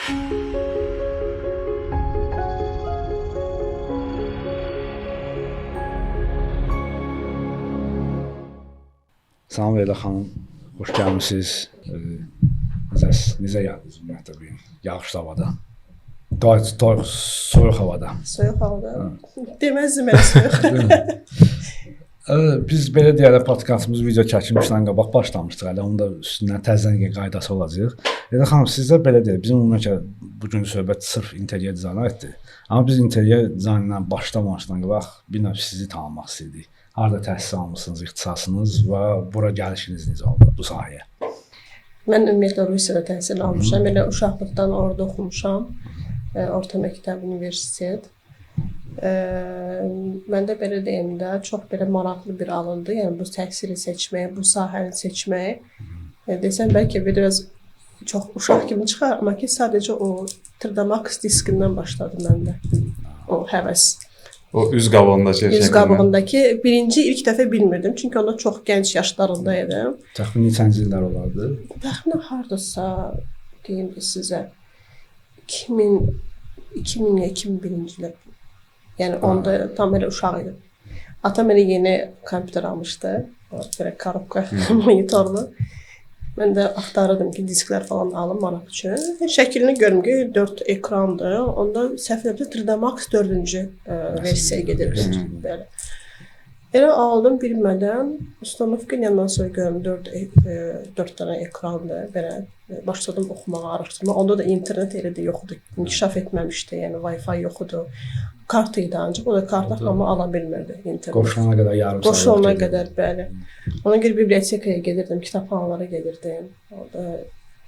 Salam Leyla xanım, xoş gəlmisiniz. Necə gəldiniz ümumiyyətlə bu gün? Yağışlı havada. Soyuq havada. Soyuq havada. Deməzdim mən soyuq. Biz belə deyək, podkastımız video çəkilmişdən qabaq başlamışdıq. Hələ onun da üstündən təzədən qaydası olacaq. Leyla xanım, sizə belə deyək, bizim ümumiyyətlə bu gün söhbət sırf interyer dizaynı etdi. Amma biz interyer dizaynından başlamamışdan qabaq bir növ sizi tanımaq istəyirdik. Harada təhsil almısınız, ixtisasınız və bura gəlişiniz necə oldu bu sahəyə? Mən ümumiyyətlə Rusiyada təhsil almışam. Elə uşaqlıqdan orada oxumuşam. Orta məktəb, universitet. Mən də belə deyim də, çox belə maraqlı bir alandır. Yəni bu təhsili seçməyə, bu sahəni seçməyə. Desəm bəlkə biraz çox uşaq kimi çıxar, amma ki sadəcə o Tırdamaq diskindən başladı məndə. O həvəs. O üz qabığındakı şəkildə. Üz qabığındakı ilk dəfə bilmirdim. Çünki onda çox gənc yaşlarında idim. Təxminən neçənci illər olardı? Təxminən hardasa deyim ki sizə 2000-2001-ci illər. Yəni onda tam elə uşaq idim. Atam elə yeni kompüter almışdı. Belə korobka monitorlu. Mən də axtarırdım ki, disklər falan alım maraq üçün. Şəklini görüm ki, 4 ekrandır. Onda səhv etmirəmsə Tırdamaq 4-cü versiyaya gedirdi. Belə. Elə aldım bilmədən. Ustanovka yandan sonra görüm 4 dənə ekrandır. Belə başladım oxumağa, araşdırmağa. Onda da internet elə də yox idi. İnkişaf etməmişdi. Yəni Wi-Fi yox idi. Kart idi ancaq. O da kartla hamı ala bilmirdi internet. Qoşulana qədər yarım saat. Qoşulana qədər, bəli. Ona görə bibliotekaya gedirdim, kitabxanalara gedirdim. Orada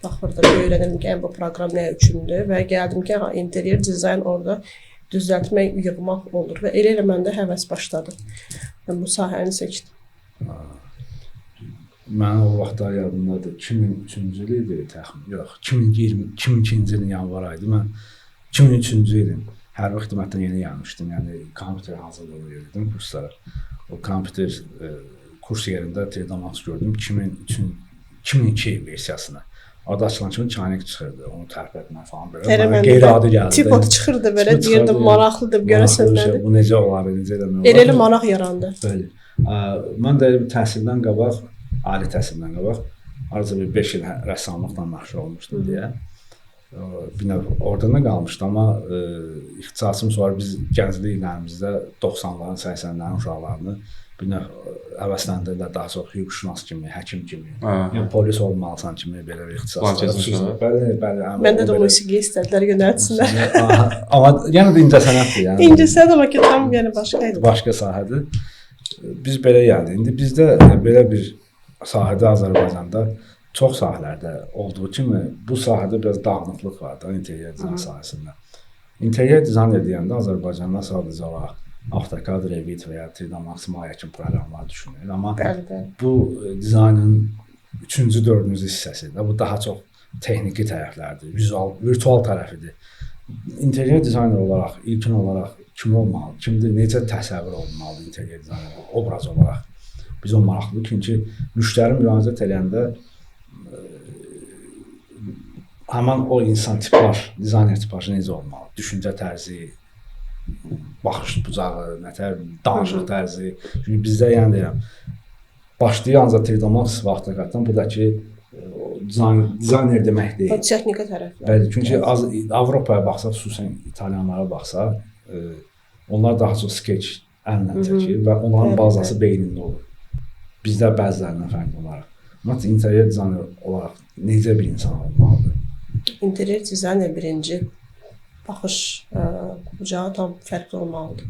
baxırdım, öyrənirdim ki, bu proqram nə üçündür və gəldim ki, interyer dizayn orada düzəltmək, yığmaq olur və elə məndə həvəs başladı. Mən bu sahəni seçdim. Mən o vaxtlar yadımdadır. 2003-cü il idi təxmin. Yox, 2002-ci ilin yanvar ayıydı. Mən 2003-cü ilin hərbi xidmətdən yeni gəlmişdim. Yəni kompüter hazırlığı edirdim kurslara. O kompüter kurs yerində Tırdamaq gördüm 2002 versiyasını. Orada açılan kimi çaynik çıxırdı. Onu tərif etmək falan belə. Qeyri-adi gəldi. Tipot çıxırdı belə, deyirdim maraqlıdır, görəsən nədir. Bu necə olar, necə eləmək olar? Elə maraq yarandı. Bəli. Mən də təhsildən qabaq, ali təhsildən qabaq, arada bir 5 il rəssamlıqla məşğul olmuşdum deyə. Bir növ orada da qalmışdı, amma ixtisasım sonra biz gənclik illərimizdə 90-ların, 80-lərin uşaqlarını bir növ həvəsləndirilər daha çox hüquqşünas kimi, həkim kimi, yəni polis olmalısan kimi belə bir ixtisaslar. Bəli. Məndə də musiqi istədilər, yönəltsinlər. Amma yəni də incəsənətdir. Yəni incəsənət amma ki tam yəni başqaydı. Başqa sahədir. Biz belə gəldi. İndi bizdə belə bir sahədə Azərbaycanda çox sahələrdə olduğu kimi bu sahədə biraz dağınıqlıq var da interyer dizayn sahəsində. Interyer dizayn edəndə Azərbaycanda sadəcə olaraq AutoCAD, Revit və ya 3D Max Maya kimi proqramlar düşünülür. Amma bu dizaynın 3-cü, 4-cü hissəsidir. Bu daha çox texniki tərəflərdir, virtual tərəfidir. Interyer dizayner olaraq, ilkin olaraq kim olmalı, kimdir, necə təsəvvür olunmalıdır interyer dizayner obraz olaraq? Biz o maraqlıdır. Çünki müştəri müraciət edəndə həmin o insan tipaj, dizayner tipajı necə olmalı? Düşüncə tərzi, baxış bucağı, danışıq tərzi. Çünki bizdə yəni deyirəm, başlayır ancaq 3D Max və AutoCAD-dan buradakı dizayner demək deyil. O texnika tərəflər. Bəli, çünki Avropaya baxsaq, xüsusən İtalyanlara baxsaq, onlar daha çox sketch əllə çəkir və onların bazası beynində olur. Bizdə bəzilərindən fərqli olaraq. Amma interyer dizayner olaraq necə bir insan olmalıdır? İnteryer dizayner birinci baxış bucağı tam fərqli olmalıdır.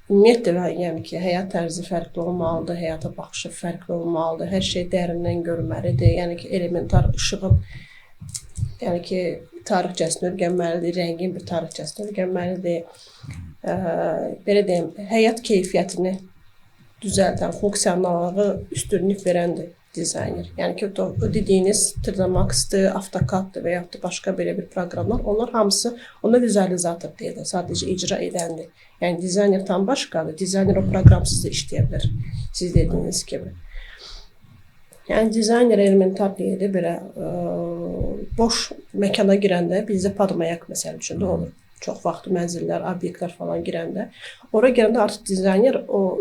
Ümumiyyətlə, yəni ki, həyat tərzi fərqli olmalıdır, həyata baxışı fərqli olmalıdır, hər şey dərindən görməlidir. Yəni ki, elementar işığın, yəni ki, tarixçəsini öyrənməlidir, rəngin bir tarixçəsini öyrənməlidir. Belə deyim, həyat keyfiyyətini düzəldən, fonksiyonallığı üstünlük verəndir dizayner. Yəni ki, o dediyiniz 3D Max-dır, AutoCAD-dır və yaxud da başqa belə bir proqramlar, onlar hamısı, onlar vizualizator deyilir, sadəcə icra edəndir. Yəni dizayner tam başqadır, dizayner o proqramsız da işləyə bilər, siz dediyiniz kimi. Yəni dizayner elementar deyildi belə boş məkana girəndə bizdə padmayak məsəl üçün də olur. Çox vaxt mənzillər, obyektlər falan girəndə, ora girəndə artıq dizayner o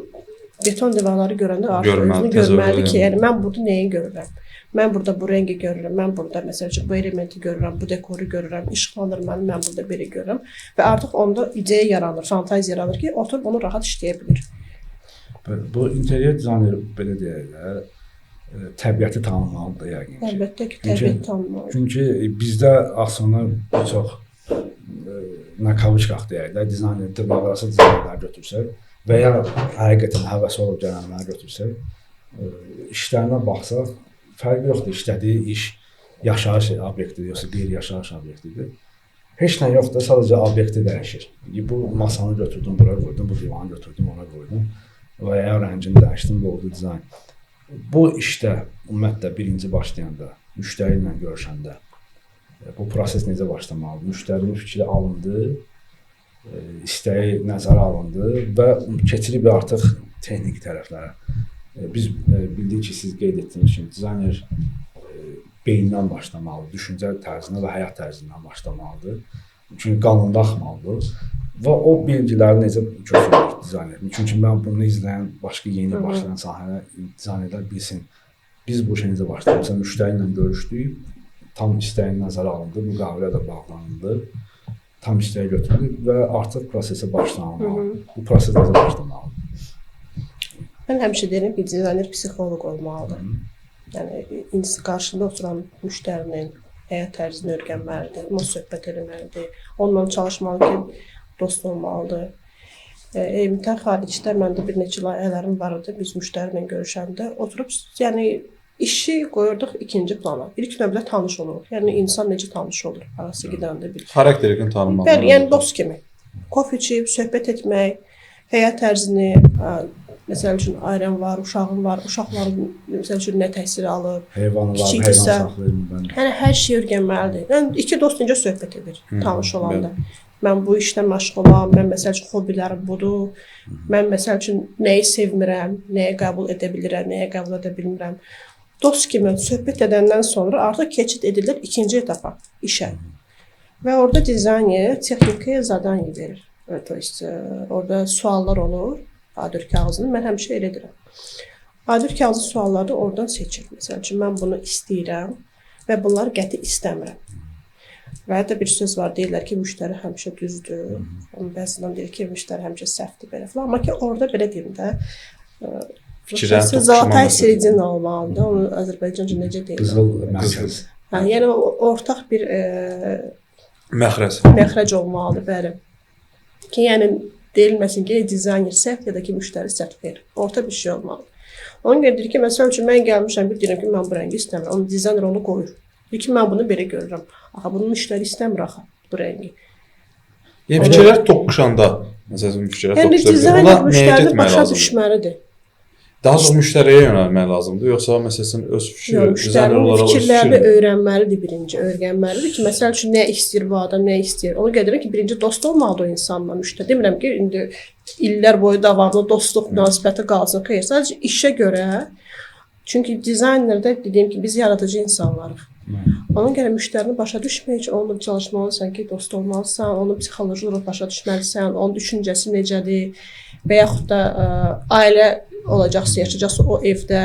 beton divarları görəndə artıq özünü görməlidir ki, yəni mən burada nəyi görürəm? Mən burada bu rəngi görürəm, mən burada məsəl üçün bu elementi görürəm, bu dekoru görürəm, işıqlandırmanı mən burada belə görürəm və artıq onda ideya yaranır, fantaziya yaranır ki, oturub onu rahat işləyə bilir. Bu interyer dizayneri belə deyək də, təbiəti tanımalıdır yəqin ki. Əlbəttə ki, təbiəti tanımalıdır. Çünki bizdə aslında bir çox nakavıçqaq deyək də, dizayner, dırnaqarası dizaynerləri götürsək və ya həqiqətən həvəsi olub gələnləri götürsək, işlərinə baxsaq, fərqi yoxdur, işlədiyi iş yaşayış obyektidir, yoxsa qeyri-yaşayış obyektidir. Heç nə yoxdur, sadəcə obyekti dəyişir. Bu masanı götürdüm, bura qoydum, bu divanı götürdüm, ona qoydum və ya rəngini dəyişdim, bu oldu dizayn. Bu işdə ümumiyyətlə birinci başlayanda, müştəri ilə görüşəndə bu proses necə başlamalıdır? Müştərinin fikri alındı, istəyi nəzərə alındı və keçirib artıq texniki tərəflərə. Biz bildik ki, siz qeyd etdiyiniz kimi dizayner beynindən başlamalıdır, düşüncə tərzindən və həyat tərzindən başlamalıdır. Çünki qanunda axmalıdır və o bilgiləri necə köçürür dizayner. Çünki mən bunu izləyən başqa yeni başlayan sahələr dizaynerlər bilsin. Biz bu işə necə başladıq? Məsələn, müştəri ilə görüşdük, tam istəyin nəzərə alındı, müqavilə də bağlandı, tam istəyi götürüldü və artıq prosesə başlanmalıdır. Bu proses necə başlamalıdır? Mən həmişə deyirəm ki, dizayner psixoloq olmalıdır. Yəni, qarşında oturan müştərinin həyat tərzini öyrənməlidir, onunla söhbət eləməlidir, onunla çalışmalıdır ki, dost olmalıdır. Elementar xaricdə məndə bir neçə layihələrim var idi, biz müştəri ilə görüşəndə oturub, yəni işi qoyurduq ikinci plana. İlk növbədə tanış oluruq. Yəni, insan necə tanış olur, arası gedəndə bir. Xarakterini tanımaq. Bəli, yəni dost kimi. Kofe içib, söhbət etmək, həyat tərzini, məsəl üçün ailəm var, uşağım var, uşaqların məsəl üçün nə təhsil alır, heyvanı var, heyvan saxlayır. Yəni hər şey öyrənməlidir. Yəni iki dost necə söhbət edir tanış olanda. Mən bu işlə məşğulam, mən məsəl üçün hobbilərim budur. Mən məsəl üçün nəyi sevmirəm, nəyi qəbul edə bilirəm, nəyi qəbul edə bilmirəm. Dost kimi söhbət edəndən sonra artıq keçid edilir ikinci etapa, işə. Və orada dizayner texnikaya zadanya verir. To есть orada suallar olur. A4 kağızını mən həmişə elə edirəm. A4 kağızı sualları oradan seçir. Məsəl üçün, mən bunu istəyirəm və bunları qəti istəmirəm. Və ya da bir söz var, deyirlər ki, müştəri həmişə düzdür. Bəzindən deyir ki, müştəri həmişə səhvdir belə falan. Amma ki, orada belə deyim də, zaltay sericin olmalıdır. Onu Azərbaycanca necə deyirlər? Qızıl məxrəc. Yəni, ortaq bir məxrəc olmalıdır, bəli. Ki, yəni, deyilməsin ki, dizayner səhv ya da ki, müştəri səhv verir. Orta bir şey olmalıdır. Ona görə deyir ki, məsəl üçün, mən gəlmişəm, bir deyirəm ki, mən bu rəngi istəmirəm. Amma dizayner onu qoyur. Deyir ki, mən bunu belə görürəm. Axı, bunu müştəri istəmir axı, bu rəngi. Yəni, fikirlər toqquşanda, məsələn, fikirlər toqquşanda, yəni, dizayner müştərini başa düşməlidir. Daha çox müştəriyə yönəlmək lazımdır, yoxsa məsələn öz müştərinin fikirlərini öyrənməlidir birinci, öyrənməlidir ki, məsəl üçün nə istəyir bu adam, nə istəyir. Ona görə deyirəm ki, birinci dost olmalıdır o insanla müştəri. Demirəm ki, indi illər boyu davamlı dostluq münasibəti qalsın, xeyr, sadəcə işə görə. Çünki dizaynerdə dediyim ki, biz yaradıcı insanlarıq. Ona görə müştərini başa düşmək üçün onunla çalışmalısan ki, dost olmalısan, onun psixoloji olaraq başa düşməlisən, onun düşüncəsi necədir və yaxud da ailə olacaqsa, yaşayacaqsa o evdə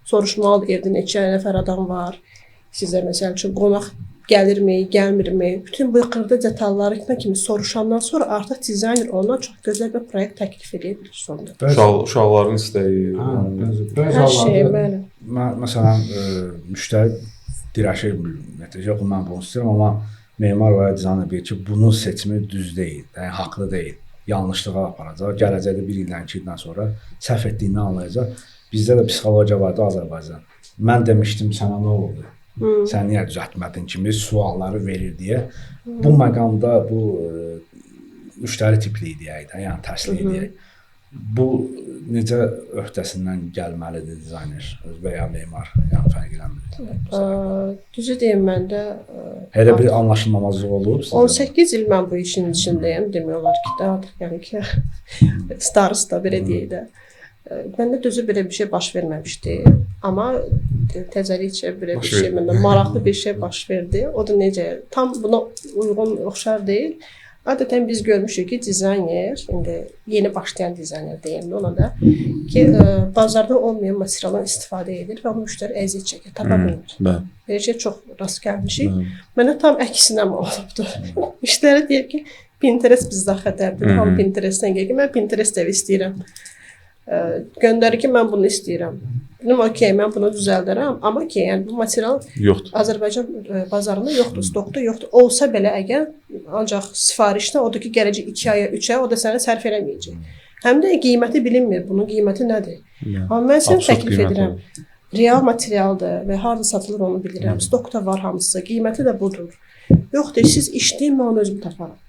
soruşmalıdır, evdə neçə nəfər adam var, sizə məsəl üçün qonaq gəlirmi, gəlmirmi, bütün bu xırda detalları kimi soruşandan sonra artıq dizayner ondan çox gözəl bir proyekt təklif edə bilir sonunda. Uşaqların istəyi. Hər şey, bəli. Məsələn, müştəri dirəşir, yox, mən bunu istəyirəm, amma memar və dizayner deyir ki, bunun seçimi düz deyil, yəni haqlı deyil. Yanlışlığa aparacaq. Gələcəkdə bir ildən, 2 ildən sonra səhv etdiyini anlayacaq. Bizdə də psixologiya vardı Azərbaycan. Mən demişdim, sənə nə oldu? Sən niyə düzəltmədin kimi sualları verir deyə. Bu məqamda bu müştəri tipli deyək də, yəni tərsli deyək. Bu necə öhdəsindən gəlməlidir dizayner və ya memar, yəni fərqlənmir. Düzü deyim, məndə elə bir anlaşılmamazlıq olub. 18 il mən bu işin içindəyəm, demək olar ki, artıq yəni ki, starısı da belə deyək də. Məndə düzü belə bir şey baş verməmişdi. Amma təzəlikcə belə bir Baş şey verdi. məndə maraqlı bir şey baş verdi. O da necə? Tam buna uyğun oxşar deyil. Adətən biz görmüşük ki, dizayner, indi yeni başlayan dizayner deyim ona da ki, bazarda olmayan materialdan istifadə edir və o müştəri əziyyət çəkir, tapa bilmir. Bəli. Belə şey çox rast gəlmişik. Mənə tam əksinə olubdu. Müştəri deyir ki, Pinterest bizdə xətərdir. Tam Pinterestdən gəlir ki, mən Pinterest evi istəyirəm. Göndərir ki, mən bunu istəyirəm. Dedim, okey, mən bunu düzəldərəm. Amma ki, yəni bu material Yoxdur. Azərbaycan bazarında yoxdur, stokda yoxdur. Olsa belə əgər ancaq sifarişdə odur ki, gələcək 2 aya, 3 aya o da sənə sərf eləməyəcək. Həm də qiyməti bilinmir. Bunun qiyməti nədir? Amma mən sənə təklif edirəm. Real materialdır və harda satılır onu bilirəm. Stokda var hamısı. Qiyməti də budur. Yoxdur, siz işləyin, mən onu özüm taparam.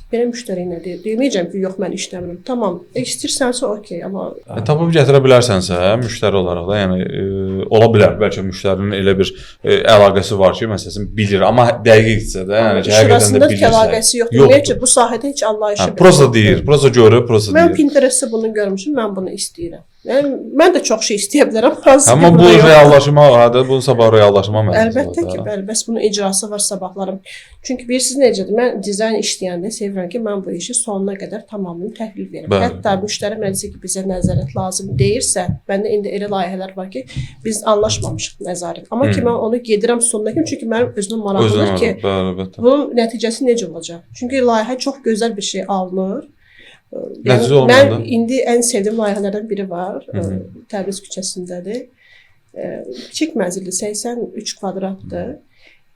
Belə müştəri ilə deməyəcəm ki, yox mən işləmirəm. Tamam, istəyirsənsə okey, amma Tapıb gətirə bilərsənsə, müştəri olaraq da, yəni ola bilər. Bəlkə müştərinin elə bir əlaqəsi var ki, məsələn bilir, amma dəqiqdirsə də, yəni ki, həqiqətən də bilirsə. əlaqəsi yoxdur. Ümumiyyətlə bu sahədə heç anlayışı yoxdur. Prosta deyir, prosta görür, prosta deyir. Mən Pinterestdə bunu görmüşəm, mən bunu istəyirəm. Yəni mən də çox şey istəyə bilərəm. Amma bu reallaşmaq, bunun sabah reallaşma məsələsi. Əlbəttə ki, bəs bunun icrası var sabahlarım. Çünki bilirsiniz necədir? Mən dizayn işləyəndə sevirəm ki, mən bu işi sonuna qədər tamamilə təhlil verim. Hətta müştəri mənə desə ki, bizə nəzarət lazım deyirsə, məndə indi elə layihələr var ki, biz anlaşmamışıq nəzarət. Amma ki, mən onu gedirəm sonuna kimi, çünki mənim özümə maraqlıdır ki, bunun nəticəsi necə olacaq? Çünki layihə çox gözəl bir şey alınır. Yəni, mən indi ən sevdiyim layihələrdən biri var. Təbriz küçəsindədir. Kiçik mənzilli 83 kvadratdır.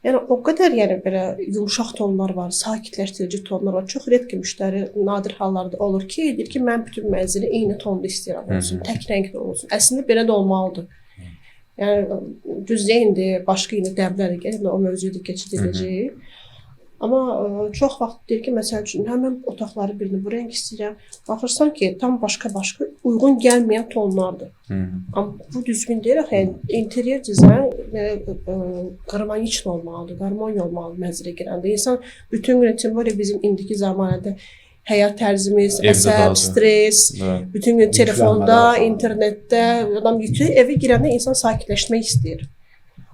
Yəni o qədər belə yumşaq tonlar var, sakitləşdirici tonlar var. Çox redki müştəri nadir hallarda olur ki, deyir ki, mən bütün mənzili eyni tonda istəyirəm olsun, tək rəngdə olsun. Əslində belə də olmalıdır. Yəni düzdür indi başqa indi dəbləri gəlir, o mövzuyu da keçid edəcəyik. Amma çox vaxt deyir ki, məsəl üçün həmin otaqları birini bu rəng istəyirəm. Baxırsan ki, tam başqa uyğun gəlməyən tonlardır. Amma bu düzgün deyil, yəni interior dizayn qarmanik olmalıdır, qarmoniya olmalıdır mənzilə girəndə. İnsan bütün gün üçün var bizim indiki zamanədə həyat tərzimiz, əsəb, stres, bütün gün telefonda, internetdə, adam yüklü evə girəndə insan sakitləşmək istəyir.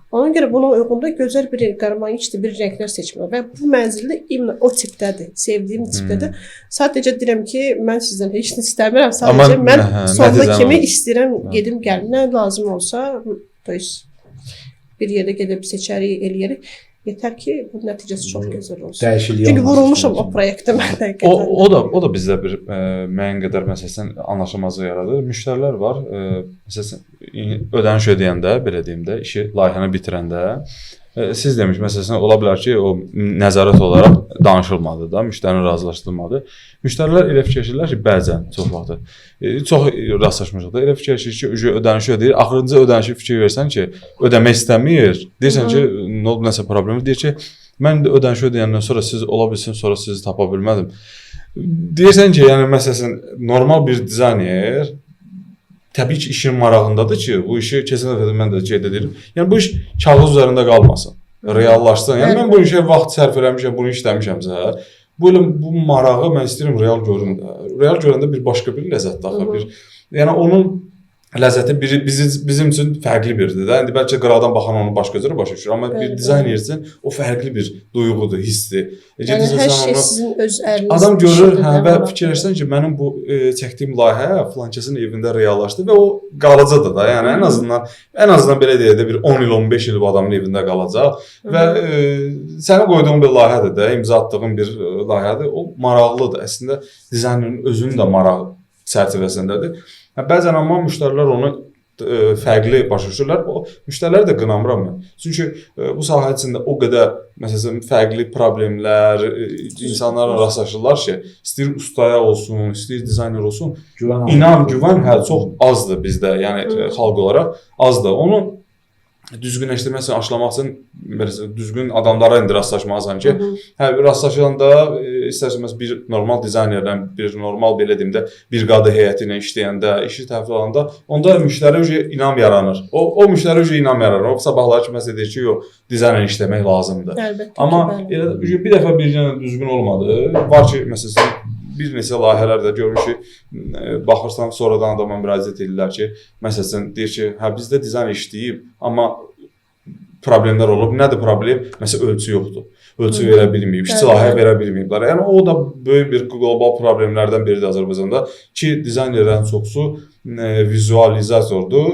Ona görə buna uyğun da gözəl bir qarmanikdir, bir rənglər seçmək və bu mənzildə o tipdədir, sevdiyim tipdədir. Sadəcə deyirəm ki, mən sizdən heç nə istəmirəm, sadəcə mən sonuna kimi istəyirəm, gedim gəlim, nə lazım olsa, bir yerdə gedib seçərik, eləyərik. Yetər ki, bu nəticəsi çox gözəl olsun. Dəyişiklik çünki vurulmuşam o proyektə mən dəqiqətən. O da bizdə bir müəyyən qədər məsələn anlaşılmazlıq yaradır. Müştərilər var, məsələn ödəniş ödəyəndə, belə deyim də, işi layihəni bitirəndə siz demiş, məsələn, ola bilər ki, o nəzarət olaraq danışılmadı da, müştərinin razılaşdırılmadı. Müştərilər elə fikirləşirlər ki, bəzən, çox vaxtı, çox rastlaşmışıq da, elə fikirləşir ki, ödənişi ödəyir, axırıncı ödənişi fikir versən ki, ödəmək istəmir, deyirsən ki, nə olub, nəsə problemi, deyir ki, mən də ödənişi ödəyəndən sonra siz ola bilsin, sonra sizi tapa bilmədim. Deyirsən ki, yəni, məsələn, normal bir dizayner, təbii ki, işin marağındadır ki, bu işi keçən dəfə mən də qeyd edirəm. Yəni bu iş kağız üzərində qalmasın, reallaşsın. Yəni mən bu işə vaxt sərf eləmişəm, bunu işləmişəmsə, bu marağı mən istəyirəm real görüm də. Real görəndə bir başqa bir ləzzət daxil. Yəni onun ləzzəti bizim üçün fərqli birdir də. İndi bəlkə qıradan baxan onu başqa cürə başa düşür, amma bir dizayner üçün o fərqli bir duyğudur, hissdir. Yəni hər şey sizin öz əlinizdə. Adam görür, və fikirləşsən ki, mənim bu çəkdiyim layihə filankəsin evində reallaşdı və o qalacaqdır da. Yəni ən azından belə deyək də bir 10 il, 15 il bu adamın evində qalacaq və sənə qoyduğun bir layihədir də, imza atdığın bir layihədir. O maraqlıdır. Əslində dizaynerin özünün də maraq çərçivəsindədir. Bəzən amma müştərilər onu fərqli başa düşürlər. O müştəriləri də qınamıram mən. Çünki bu sahə içində o qədər məsələn fərqli problemlər, insanlarla rastlaşırlar ki, istəyir ustaya olsun, istəyir dizayner olsun, güvən çox azdır bizdə, yəni xalq olaraq azdır. Onu düzgünləşdirmək üçün, aşılamaq üçün düzgün adamlara indi rastlaşmalısan ki, rastlaşanda istərsəməz bir normal dizaynerlə, bir normal belə deyim də, bir qadı heyəti ilə işləyəndə, işi təhvil alanda, onda müştəri inam yaranır. O müştəri inam yaranır. O sabahlar ki, məsələ deyir ki, yox, dizayner işləmək lazımdır. Əlbəttə. Amma bir dəfə bir düzgün olmadı. Var ki, məsələn, bir neçə layihələrdə görmüş ki, baxırsan sonradan adama müraciət edirlər ki, məsələn deyir ki, hə bizdə dizayn işləyib, amma problemlər olub. Nədir problem? Məsələn ölçü yoxdur. Ölçü verə bilməyib, işçi layihə verə bilməyiblər. Yəni o da böyük bir qlobal problemlərdən biridir Azərbaycanda ki, dizaynerlərin çoxusu vizualizatordur,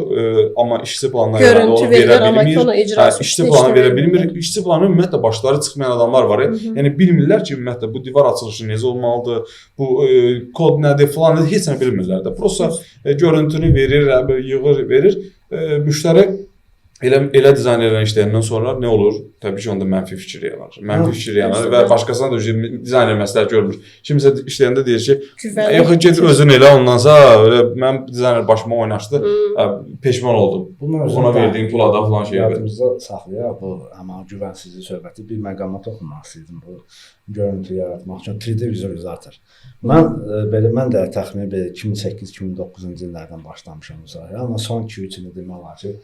amma işçi planına görə onu verə bilmir. İşçi planı verə bilmir. İşçi planı ümumiyyətlə başları çıxmayan adamlar var. Yəni bilmirlər ki, ümumiyyətlə bu divar açılışı necə olmalıdır, bu kod nədir falan, heç nə bilmirlər də. Prosta görüntünü verir, yığır, verir. Müştəri elə dizaynerlə işləyəndən sonra nə olur? Təbii ki, onda mənfi fikir yaranır. Mənfi fikir yaranır və başqasına da dizayner məsləhət görmür. Kimsə işləyəndə deyir ki, yox, get özün elə, ondansa mən dizayner başıma oynaşdı, peşman oldum. Ona verdiyim pula da falan şey verir. Yadımızda saxlayaq bu həmin güvənsizlik söhbəti bir məqama toxunmaq istəyirdim bu görüntü yaratmaq üçün 3D vizualizator. Mən də təxminən 2008-2009-cu illərdən başlamışam bu sahəyə, amma son 2-3 ildir demək olar ki,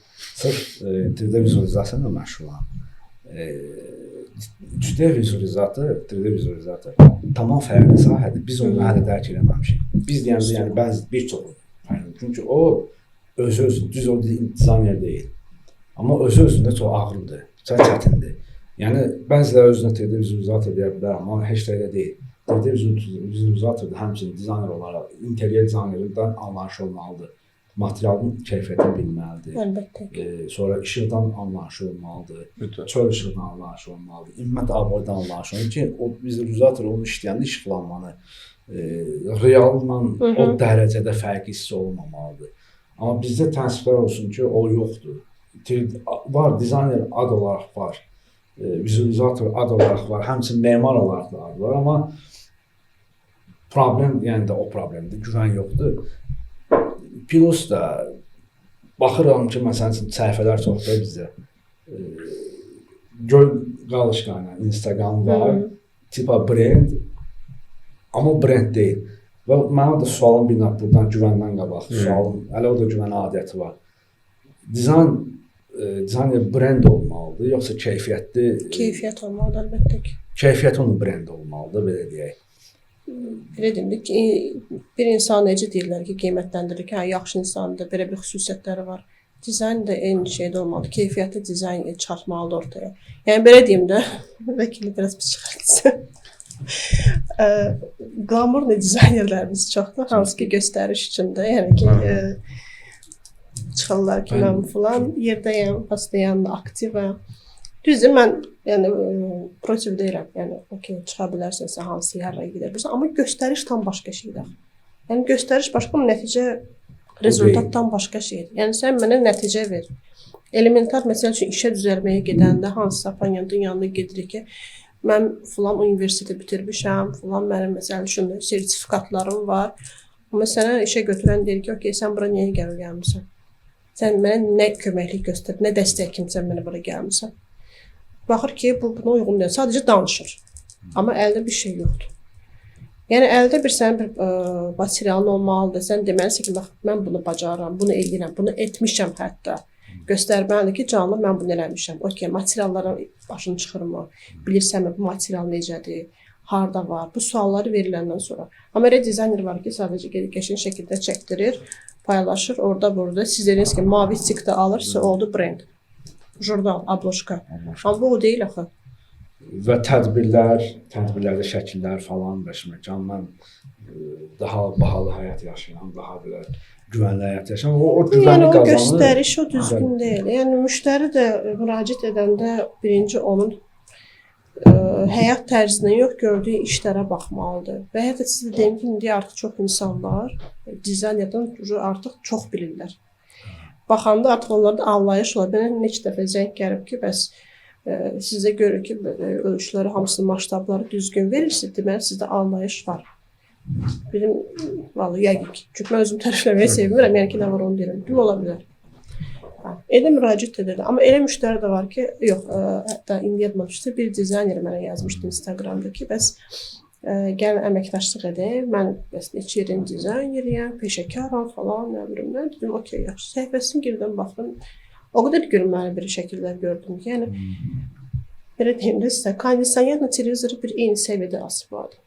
sırf 3D vizualizasiyayla məşğulam. 3D vizualizator tamam fərqli sahədir. Biz onu hələ dərk eləməmişik. Biz deyəndə yəni bəzi bir çoxu fərqli. Çünki o özü düz o dizayner deyil. Amma özü-özündə çox ağırdır, çox çətindir. Yəni bəziləri özünə 3D vizualizator deyə bilər, amma heç də elə deyil. 3D vizualizator da həmçinin dizayner olaraq interyer dizaynerindən anlayış olmalıdır. Materialın keyfiyyətini bilməlidir. Əlbəttə. Sonra işıqdan anlayışı olmalıdır. Çöl işıqdan anlayışı olmalıdır. Ümumiyyətlə abırdan anlayışı olmalıdır ki, o vizualizator onu işləyəndə işıqlanmanı realla o dərəcədə fərqi hiss olmamalıdır. Amma bizdə təəssüflər olsun ki, o yoxdur. Var, dizayner ad olaraq var. Vizualizator ad olaraq var. Həmçinin memar olaraq da ad var. Amma problem, yəni də o problemdir. Güvən yoxdur. Plus da baxıram ki, məsələn, səhifələr çoxdur bizdə. Göl qalışqanı, Instagram var, tipa brend, amma brend deyil. Və mənim də sualım bir buradan güvəndən qabaq. Sualım, hələ o da güvən adiyyəti var. Dizayner brend olmalıdır, yoxsa keyfiyyətli? Keyfiyyət olmalıdır, əlbəttə ki. Keyfiyyət onun brend olmalıdır, belə deyək. Belə deyim ki, bir insan necə deyirlər ki, qiymətləndirilir ki, yaxşı insandır, belə bir xüsusiyyətləri var. Dizayn da eyni şeydə olmalıdır, keyfiyyətli dizayn çıxartmalıdır ortaya. Yəni belə deyim də, vəkili biraz pis çıxartırsın. Glamurlu dizaynerlərimiz çoxdur, hansı ki göstəriş üçündə, yəni ki çıxırlar ki, mən falan yerdəyəm, pastayam, aktivəm. Düzdür, mən yəni protiv deyirəm, yəni okey, çıxa bilərsənsə hansı yerlərə gedə bilirsən, amma göstəriş tam başqa şeydir. Yəni göstəriş başqa, amma nəticə rezultatdan başqa şeydir. Yəni sən mənə nəticə ver. Elementar məsəl üçün işə düzəlməyə gedəndə hansısa panyanın yanına gedirik ki, mən filan universiteti bitirmişəm, filan mənim məsəl üçün sertifikatlarım var. Amma sənə işə götürən deyir ki, okey, sən bura niyə gəlmirsən? Sən mənə nə köməklik göstər, nə dəstək kimsən mənə bura gəlmirsən? Baxır ki, bu buna uyğun deyil, sadəcə danışır. Amma əldə bir şey yoxdur. Yəni əldə bir sənin bir materialın olmalıdır. Sən deməlisən ki, bax mən bunu bacarıram, bunu edirəm, bunu etmişəm hətta. Göstərməlidir ki, canlı mən bunu eləmişəm. Okey, materiallara başını çıxırmı? Bilirsənmi bu material necədir? Harda var? Bu sualları veriləndən sonra. Amma elə dizayner var ki, sadəcə qəşəng şəkildə çəkdirir, paylaşır, orada burada. Siz dediniz ki, mavi tikdə alırsa oldu brend. Jurnal, abloşka. Amma o deyil axı. Və tədbirlərdə şəkillər falan məkandan daha bahalı həyat yaşayan, daha belə güvənli həyat yaşayan, o güvəni qazanır. Yəni o göstəriş o düzgün deyil. Yəni müştəri də müraciət edəndə birinci onun həyat tərzindən yox, gördüyü işlərə baxmalıdır. Və hətta sizə deyim ki, indi artıq çox insanlar dizaynerdən artıq çox bilirlər. Baxanda artıq onlarda anlayış var. Mənə neçə dəfə zəng gəlib ki, bəs sizə görür ki, ölçüləri, hamısının maştabları düzgün verirsə, deməli sizdə anlayış var. Benim, vallahi yəqin ki, çünki mən özüm tərifləməyi sevmirəm, yəni ki, nə var onu deyirəm. Ola bilər. Elə müraciət edirlər. Amma elə müştəri də var ki, yox, hətta indi yadmamışdı, bir dizayner mənə yazmışdı Instagramda ki, bəs gəlin əməkdaşlıq edək, mən bəs neçə yerin dizayneriyəm, peşəkaram falan, nə bilim, nə dedim, okey, yaxşı, səhifəsini girdən baxdım, o qədər görünməli bir şəkillər gördüm ki, yəni, belə deyim də sizə, kondisyonerlə televizoru bir eyni səviyyədə asıblardır.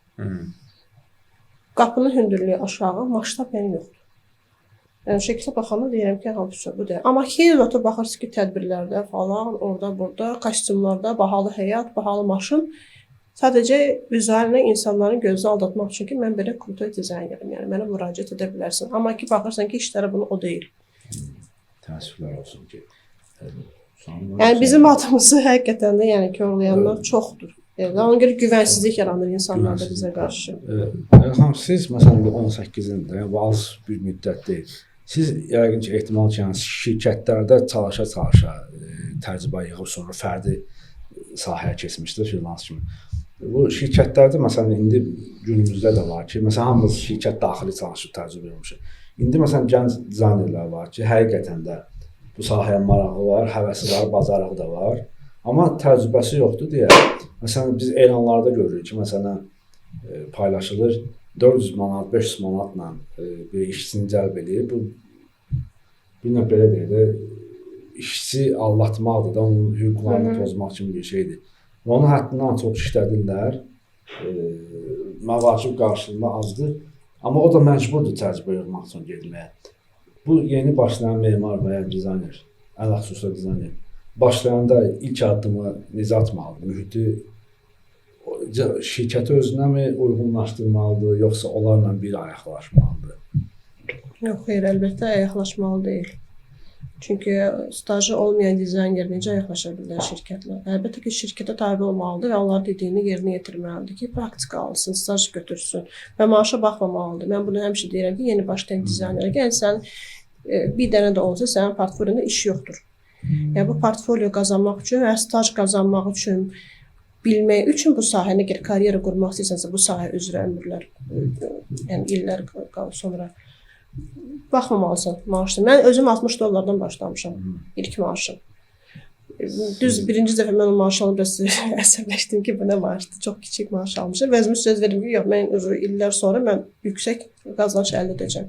Qapının hündürlüyü aşağı, masştab mənim yoxdur. Yəni şəkilə baxanda deyirəm ki, hamısı bu deyil. Amma xeyli otur baxırsınız ki, tədbirlərdə falan, orada, burada, kostyumlarda, bahalı həyat, bahalı maşın. Sadəcə üzərinə insanların gözünü aldatmaq üçün ki, mən belə kultur dizaynerim, yəni mənə müraciət edə bilərsən. Amma ki, baxırsan ki, işləri bunu o deyil. Təəssüflər olsun ki. Yəni bizim adımızı həqiqətən də yəni korlayanlar çoxdur. Yəni ona görə güvənsizlik yaranır insanlarda bizə qarşı. Elham, siz məsələn 18-ində, yəni bu az bir müddət deyil. Siz yəqin ki, ehtimal ki, yəni şirkətlərdə çalışa təcrübə yığıb sonra fərdi sahəyə keçmişdir, freelance kimi. Bu şirkətlərdə məsələn indi günümüzdə də var ki, məsələn hamımız şirkət daxili çalışıb təcrübə etmişik. İndi məsələn gənc dizaynerlər var ki, həqiqətən də bu sahəyə marağı var, həvəsi var, bacarığı da var. Amma təcrübəsi yoxdur deyə. Məsələn biz elanlarda görürük ki, məsələn paylaşılır 400 manat, 500 manatla bir işçini cəlb edir. Bu bir növ belə deyək də işçi aldatmaqdır da, onun hüquqlarını pozmaq kimi bir şeydir. Və onu həddindən çox işlədirlər. Məvacib qarşılığında azdır. Amma o da məcburdur təcrübə yığmaq üçün getməyə. Bu yeni başlayan memar və ya dizayner, əlxüsusilə dizayner başlayanda ilk addımı necə atmalıdır? Mühiti şirkəti özünə mi uyğunlaşdırmalıdır, yoxsa onlarla bir ayaqlaşmalıdır? Yox, xeyr, əlbəttə ayaqlaşmalı deyil. Çünki stajı olmayan dizayner necə ayaqlaşa bilər şirkətlə? Əlbəttə ki, şirkətə tabe olmalıdır və onlar dediyini yerinə yetirməlidir ki, praktika alsın, staj götürsün və maaşa baxmamalıdır. Mən bunu həmişə deyirəm ki, yeni başlayan dizaynerə gəl, sən bir dənə də olsa sənin portfolyoda iş yoxdur. Yəni bu portfolyo qazanmaq üçün və staj qazanmaq üçün, bilmək üçün bu sahəni karyera qurmaq istəyirsənsə, bu sahə üzrə ömürlər, yəni illər sonra baxmamalısan maaşına. Mən özüm $60 başlamışam ilk maaşım. Düz birinci dəfə mən o maaşı alıb biraz əsəbləşdim ki, bu nə maaşdır, çox kiçik maaş almışam. Və özümə söz verdim ki, yox, mən illər sonra mən yüksək qazanc əldə edəcəm.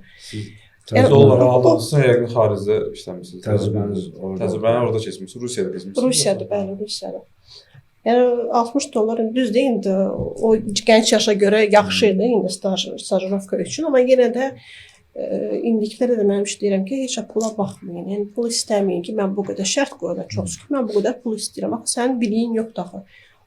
Dolları aldınızsa, yəqin xaricdə işləmişsiniz. Təcrübəniz orada. Təcrübəni orada keçmişsiniz, Rusiyada keçmişsiniz. Rusiyadır, bəli, Rusiyada. Yəni $60 düzdür indi o gənc yaşa görə yaxşı idi indi stajirovka üçün, amma yenə də indikilərə də mən deyirəm ki, heç pula baxmayın. Yəni pul istəməyin ki, mən bu qədər şərt qoyuram çox ki, mən bu qədər pul istəyirəm. Axı sənin biliyin yoxdur axı.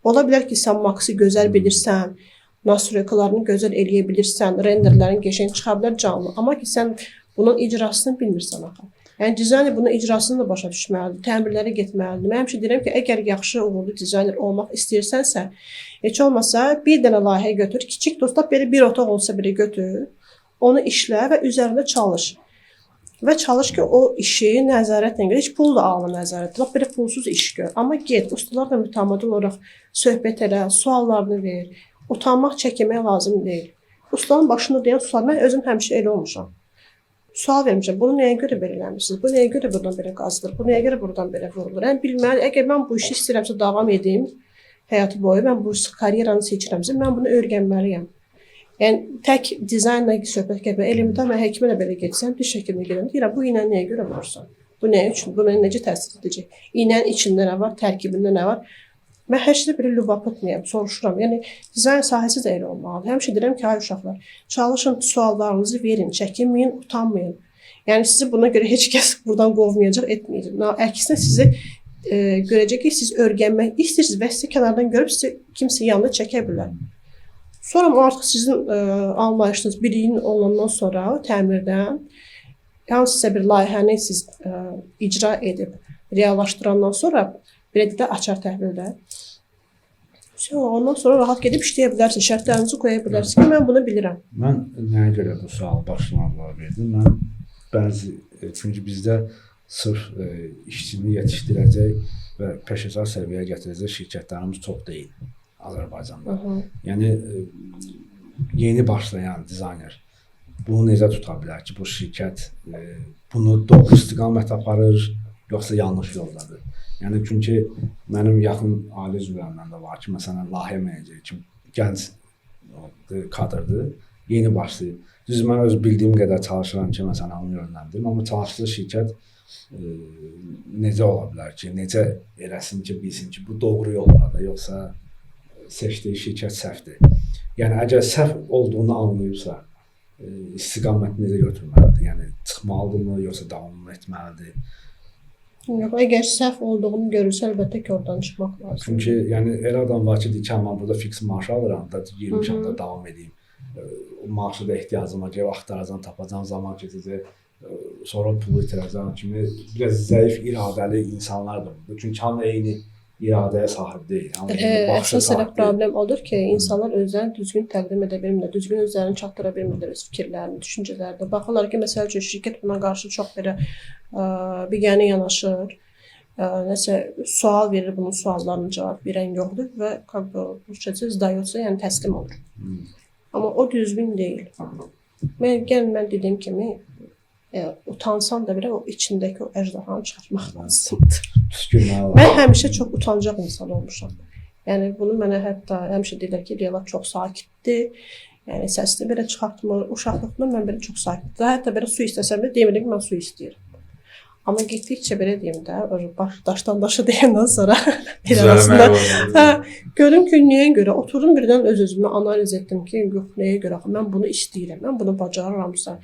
Ola bilər ki, sən maksı gözəl bilirsən, nastroykalarını gözəl eləyə bilirsən, renderlərin qəşəng çıxa bilər canlı, amma ki sən bunun icrasını bilmirsən axı. Yəni dizayner bunun icrasını da başa düşməlidir, təmirlərə getməlidir. Mən həmişə deyirəm ki, əgər yaxşı uğurlu dizayner olmaq istəyirsənsə, heç olmasa bir dənə layihə götür, kiçik dostlar belə bir otaq olsa belə götür, onu işlə və üzərində çalış. Və çalış ki, o işi nəzarətlə görə, heç pul da alma nəzarətlə, bax belə pulsuz iş gör. Amma get, ustalarla mütəmadi olaraq söhbət elə, suallarını ver, utanmaq, çəkinmək lazım deyil. Ustanın başında deyən sual, mən özüm həmişə elə olmuşam. Sual vermişəm, bunu nəyə görə belə eləmişsiniz, bu nəyə görə buradan belə qazılır, bu nəyə görə buradan belə vurulur. Yəni bilməli, əgər mən bu işi istəyirəmsə davam edeyim həyatı boyu, mən bu karyeranı seçirəmsə, mən bunu öyrənməliyəm. Yəni tək dizaynla söhbət gəbə, elementar mən həkimə də belə getsəm, diş həkiminə gedirəm, deyirəm, bu iynəni nəyə görə vurursan? Bu nə üçün? Bu mənə necə təsir edəcək? İynənin içində nə var, tərkibində nə var? Mən hər şeydə belə lübapıtmıyam, soruşuram. Yəni dizayn sahəsi də elə olmalıdır. Həmişə deyirəm ki, ay uşaqlar, çalışın, suallarınızı verin, çəkinməyin, utanmayın. Yəni sizi buna görə heç kəs buradan qovmayacaq, etməyəcək. Əksinə sizi görəcək ki, siz öyrənmək istəyirsiniz və sizi kənardan görüb sizi kimsə yanına çəkə bilər. Sonra artıq sizin anlayışınız, biliyin olandan sonra təmirdən hansısa bir layihəni siz icra edib, reallaşdırandan sonra belə də açar təhvildə. Ondan sonra rahat gedib işləyə bilərsiniz, şərtlərinizi qoya bilərsiniz ki, mən bunu bilirəm. Mən nəyə görə bu sualı başlamağa verdim? Mən bəzi, çünki bizdə sırf işçini yetişdirəcək və peşəkar səviyyəyə gətirəcək şirkətlərimiz çox deyil Azərbaycanda. Yəni yeni başlayan dizayner bunu necə tuta bilər ki, bu şirkət bunu doğru istiqamət aparır, yoxsa yanlış yoldadır? Yəni çünki mənim yaxın ailə üzvlərimdən də var ki, məsələn, layihə meneceri kimi gənc kadrdır, yeni başlayır. Düz mən öz bildiyim qədər çalışıram ki, məsələn, onu yönləndirim, amma çalışdığı şirkət necə ola bilər ki, necə eləsin ki, bilsin ki, bu doğru yoldadır, yoxsa seçdiyi şirkət səhvdir. Yəni əgər səhv olduğunu anlayıbsa, istiqamətini necə götürməlidir? Yəni çıxmalıdırmı, yoxsa davam etməlidir? Yox, əgər səhv olduğunu görürsə, əlbəttə ki, oradan çıxmaq lazımdır. Çünki yəni elə adam var ki, deyir ki, mən burada fiks maaş alıram, da 20 şanda davam edeyim. O maaşı da ehtiyacım var, gəlib axtaracam, tapacam, zaman keçəcək, sonra pulu itirəcəm kimi biraz zəif iradəli insanlar da var. Çünki hamı eyni iradəyə sahib deyil. Əsas elə problem odur ki, insanlar özlərini düzgün təqdim edə bilmirlər, düzgün özlərini çatdıra bilmirlər öz fikirlərini, düşüncələrini. Baxırlar ki, məsəl üçün şirkət buna qarşı çox belə biganə yanaşır, nəsə sual verir, bunun suallarına cavab verən yoxdur və rusçası sdayotsa, yəni təslim olur. Amma o düzgün deyil. Mən dediyim kimi, utansan da belə o içindəki o əjdahanı çıxartmaq lazımdır. Mən həmişə çox utancaq insan olmuşam. Yəni bunu mənə hətta həmişə deyirlər ki, Leyla çox sakitdir. Yəni səsini belə çıxartmır. Uşaqlıqda mən belə çox sakitdir. Hətta belə su istəsəm də demirəm ki, mən su istəyirəm. Amma getdikcə belə deyim də, daşdan daşa deyəndən sonra bir arasında görüm ki, nəyə görə oturdum birdən öz-özümə analiz etdim ki, yox, nəyə görə mən bunu istəyirəm, mən bunu bacarıramsa.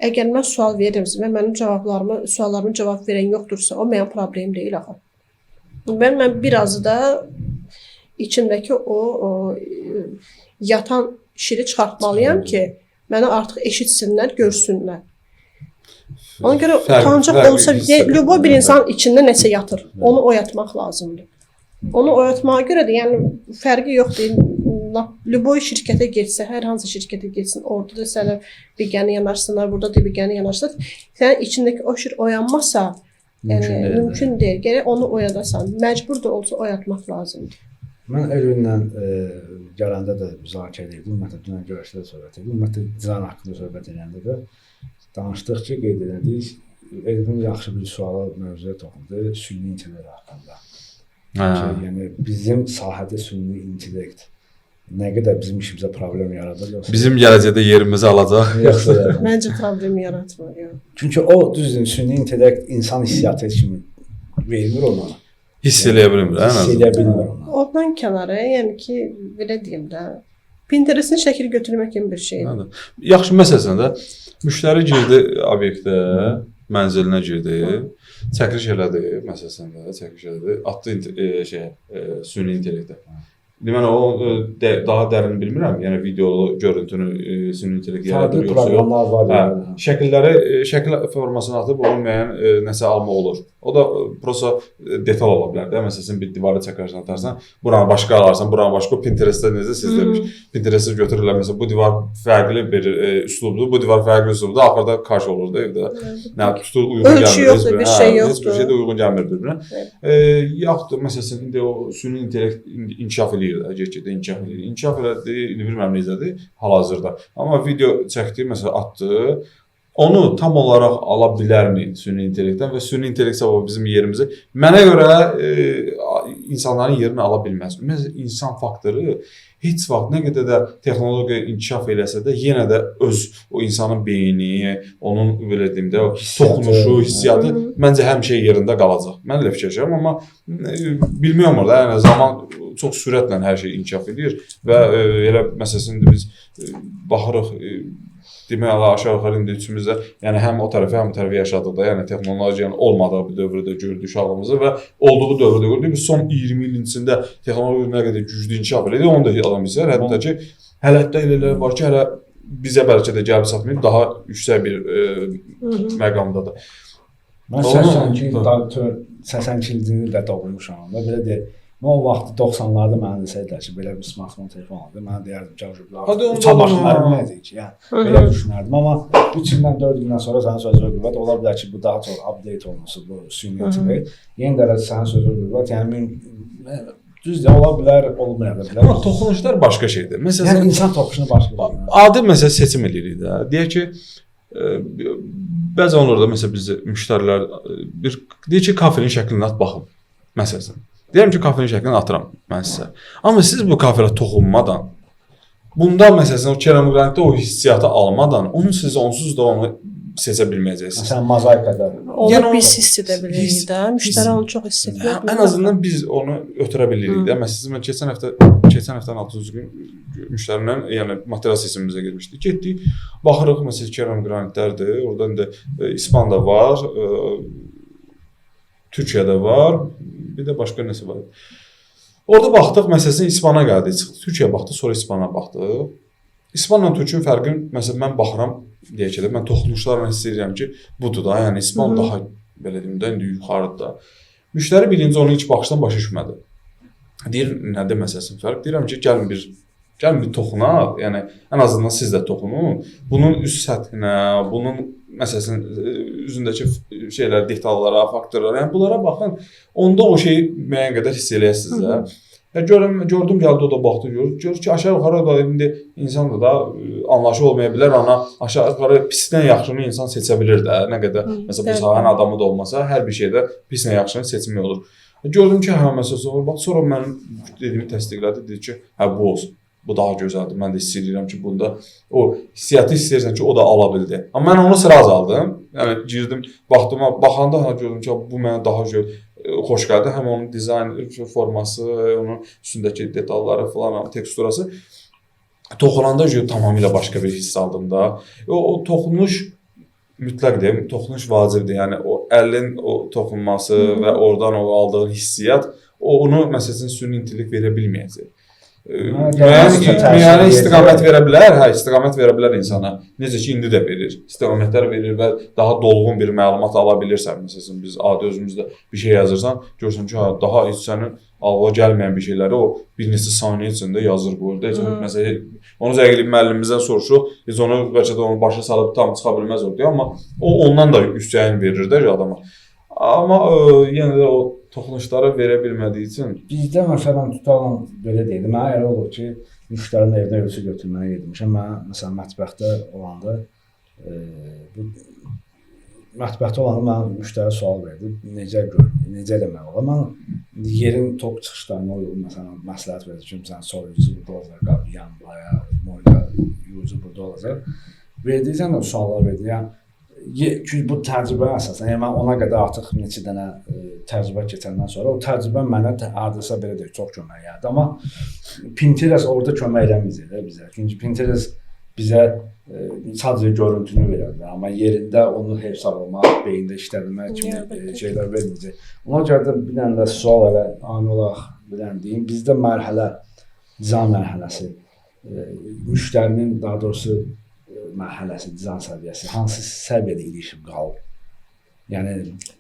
Əgər mən sual verirəmsə və mənim suallarıma cavab verən yoxdursa, o mənim problem deyil axı. Mən biraz da içimdəki o yatan şiri çıxartmalıyam ki, məni artıq eşitsinlər, görsünlər. Ona görə utancaq olsa, bir insan içində nəsə yatır. Onu oyatmaq lazımdır. Onu oyatmağa görə də, yəni fərqi yoxdur. Lüboy şirkətə getsə, hər hansı şirkətə getsin, orada da sənə biganə yanaşsınlar, burada da biganə yanaşsınlar. Sənin içindəki o şir oyanmasa, yəni mümkün deyil. Gərək onu oyadasan. Məcbur da olsa oyatmaq lazımdır. Mən Elvinlə gələndə də müzakirə edirdim. Ümumiyyətlə dünən görüşdə söhbət edirdim. Ümumiyyətlə dizayn haqqında söhbət edəndə də danışdıqca qeyd elədik. Elvin yaxşı bir suala, mövzuya toxundu. Süni intellekt haqqında. Yəni bizim sahədə süni intellekt nə qədər bizim işimizə problem yaradır yoxsa bizim gələcəkdə yerimizi alacaq yoxsa məncə problem yaratmır. Çünki o düzdür, süni intellekt insan hissiyatı kimi vermir ona. Hiss eləyə bilmir, hiss eləyə bilmir ona. Ondan kənara, yəni ki, belə deyim də, Pinterest-in şəkil götürmək kimi bir şeydir. Yaxşı, məsələn də müştəri girdi obyektə, mənzilinə girdi, çəkiliş elədi, məsələn də çəkiliş elədi, atdı süni intellektə. Deməli, o daha dərin bilmirəm, yəni videolu görüntünü süni intellekt yaradır yoxsa yox. Şəkil formasını atıb onun müəyyən nəsə alma olur. O da prosta detal ola bilər də. Məsələn, bir divarı çəkərsən atarsan, buranı başqa alarsan, buranı başqa. Pinterestdə necə siz demiş, Pinterestdə götürürlər, məsələn, bu divar fərqli bir üslubdur, bu divar fərqli üslubdur, axırda qarşı olur da evdə. Nə tutur, uyğun gəlmir. Ölçü yoxdur, bir şey yoxdur. Heç bir şey də uyğun gəlmir bir-birinə. Yaxud, məsələn, indi o süni intellekt inkişaf edir də, get-gedə inkişaf edir. İnkişaf elədi, indi bilmirəm necədir hal-hazırda. Amma video çəkdi, məsələn, atdı. Onu tam olaraq ala bilərmi süni intellektdən və süni intellekt səbəbi bizim yerimizi? Mənə görə insanların yerini ala bilməz. Ümumiyyətlə, insan faktoru heç vaxt nə qədər də texnologiya inkişaf eləsə də yenə də öz o insanın beyni, onun belə deyim də, toxunuşu, hissiyatı məncə həmişə yerində qalacaq. Mən elə fikirləşirəm, amma bilmirəm orada, yəni zaman çox sürətlə hər şey inkişaf edir və elə məsələn biz baxırıq demək aşağı-yuxarı indi üçümüzdə, yəni həm o tərəfə, həm o tərəfə yaşadıqda, yəni texnologiyanın olmadığı bir dövrdə gördük uşağımızı və olduğu dövrdə gördük. Biz son 20 ilin içində texnologiya nə qədər güclü inkişaf elədi, onu da adam istəyir. Hətta ki, hələ də elələr var ki, hələ bizə bəlkə də gəlib satmayıb, daha yüksək bir məqamdadır. Mən 82 ildə doğulmuşam, belə deyək. Mən o vaxt 90-larda mənə desəydilər ki, belə bir smartphone telefon aldı, mənə deyərdim ki, uçan maşınları nədir ki, yəni belə düşünərdim. Amma 3 ildən 4 ildən sonra sənin sözü qüvvət, ola bilər ki, bu daha çox update olunması, bu süni intellekt. Yeni dərəcə sənin sözü qüvvət, yəni düzdür, ola bilər, olmaya da bilər. Amma toxunuşlar başqa şeydir. Məsələn, yəni insan toxunuşu başqa şeydir. Adi məsələ seçim edirik də. Deyək ki, bəzən olur da, məsələn, biz müştərilər deyək ki, kafenin şəklini at baxın, məsələn. Deyirəm ki, kafenin şəklini atıram mən sizə. Amma siz bu kafelə toxunmadan, bunda məsələn o keramikdə o hissiyatı almadan, onu siz onsuz da onu seçə bilməyəcəksiniz. Məsələn, mozaikada. Onu biz hiss edə bilirik də, müştəri onu çox hiss etmir. Ən azından biz onu ötürə bilirik də. Məsələn, keçən həftənin 6-cı gün müştərinin, yəni material sistemimizə girmişdi. Getdik, baxırıq məsələn keram qranitlərdir. Orada indi İspanda var, Türkiyədə var, bir də başqa nəsə var. Orada baxdıq, məsələn İspana gəldik, çıxdıq. Türkiyə baxdı, sonra İspana baxdıq. İspanla Türkün fərqi, məsələn mən baxıram, deyək ki, mən toxunuşlarla hiss edirəm ki, budur da, yəni İspan daha belə deyim də, indi yuxarıda. Müştəri birinci onu ilk baxışdan başa düşmədi. Deyir, nədir məsələn fərq? Deyirəm ki, gəlin bir toxunaq, yəni ən azından siz də toxunun. Bunun üst səthinə, bunun məsələn üzündəki şeylər, detallara, faktorlara, yəni bunlara baxın. Onda o şeyi müəyyən qədər hiss eləyəsiniz də. Gördüm gəldi, o da baxdı, görür ki, aşağı yuxarı da indi insan da anlaşı olmaya bilər, ana aşağı yuxarı pisdən yaxşını insan seçə bilir də. Nə qədər məsələn bu sahənin adamı da olmasa, hər bir şeydə pislə yaxşını seçimi olur. Gördüm ki, hə məsələn bax, sonra mənim dediyimi təsdiqlədi, dedi ki, hə bu olsun. Bu daha gözəldir. Mən də hiss edirəm ki, bunda o hissiyatı istəyirsən ki, o da ala bildi. Amma mən onu sıraz aldım. Yəni girdim, baxanda gördüm ki, bu mənə daha xoş gəldi. Həm onun dizayn forması, onun üstündəki detalları falan, teksturası. Toxunanda tamamilə başqa bir hiss aldım da. O toxunuş mütləq deyim, toxunuş vacibdir. Yəni o əlin o toxunması və oradan o aldığın hissiyat, onu məsələn süni intellekt verə bilməyəcək. Müəyyən istiqamət verə bilər, istiqamət verə bilər insana. Necə ki, indi də verir. İstiqamətlər verir və daha dolğun bir məlumat ala bilirsən. Məsələn, biz adi özümüzdə bir şey yazırsan, görürsən ki, daha heç sənin ağla gəlməyən bir şeyləri o bir neçə saniyə içində yazır bu orada. Məsələn, onu zəqilib müəllimimizdən soruşuq. Biz onu bəlkə də onu başa salıb tam çıxa bilməz orada, amma o ondan da üstəyin verir də adama. Amma yenə də o toxunuşları verə bilmədiyi üçün bizdə məsələn tutalım belə deyil. Mənə elə olur ki, müştərinin evinə ölçü götürməyə getmişəm. Mən məsələn mətbəxdə olanda mən müştəri sual verdi. Necə eləmək olar? Mən yerin top çıxışlarına uyğun məsələn məsləhət verdim ki, məsələn soyucu burada olacaq, qabı yanmaya, moyda yuzu burada olacaq. Verdiysən o suallar verdi. Yəni çünki bu təcrübə əsasən, yəni mən ona qədər artıq neçə dənə təcrübə keçəndən sonra o təcrübə mənə hardasa belə deyək, çox kömək gəldi. Amma Pinterest orada kömək eləməyəcək də bizə. Çünki Pinterest bizə sadəcə görüntünü verər, amma yerində onu hesablamaq, beyində işlədilmək kimi şeylər verməyəcək. Ona görə də bir dənə də sual elə ani olaraq bilən bizdə mərhələ, dizayn mərhələsi, müştərinin daha doğrusu mərhələsi, dizayn səviyyəsi hansı səviyyədə ilişib qalıb? Yəni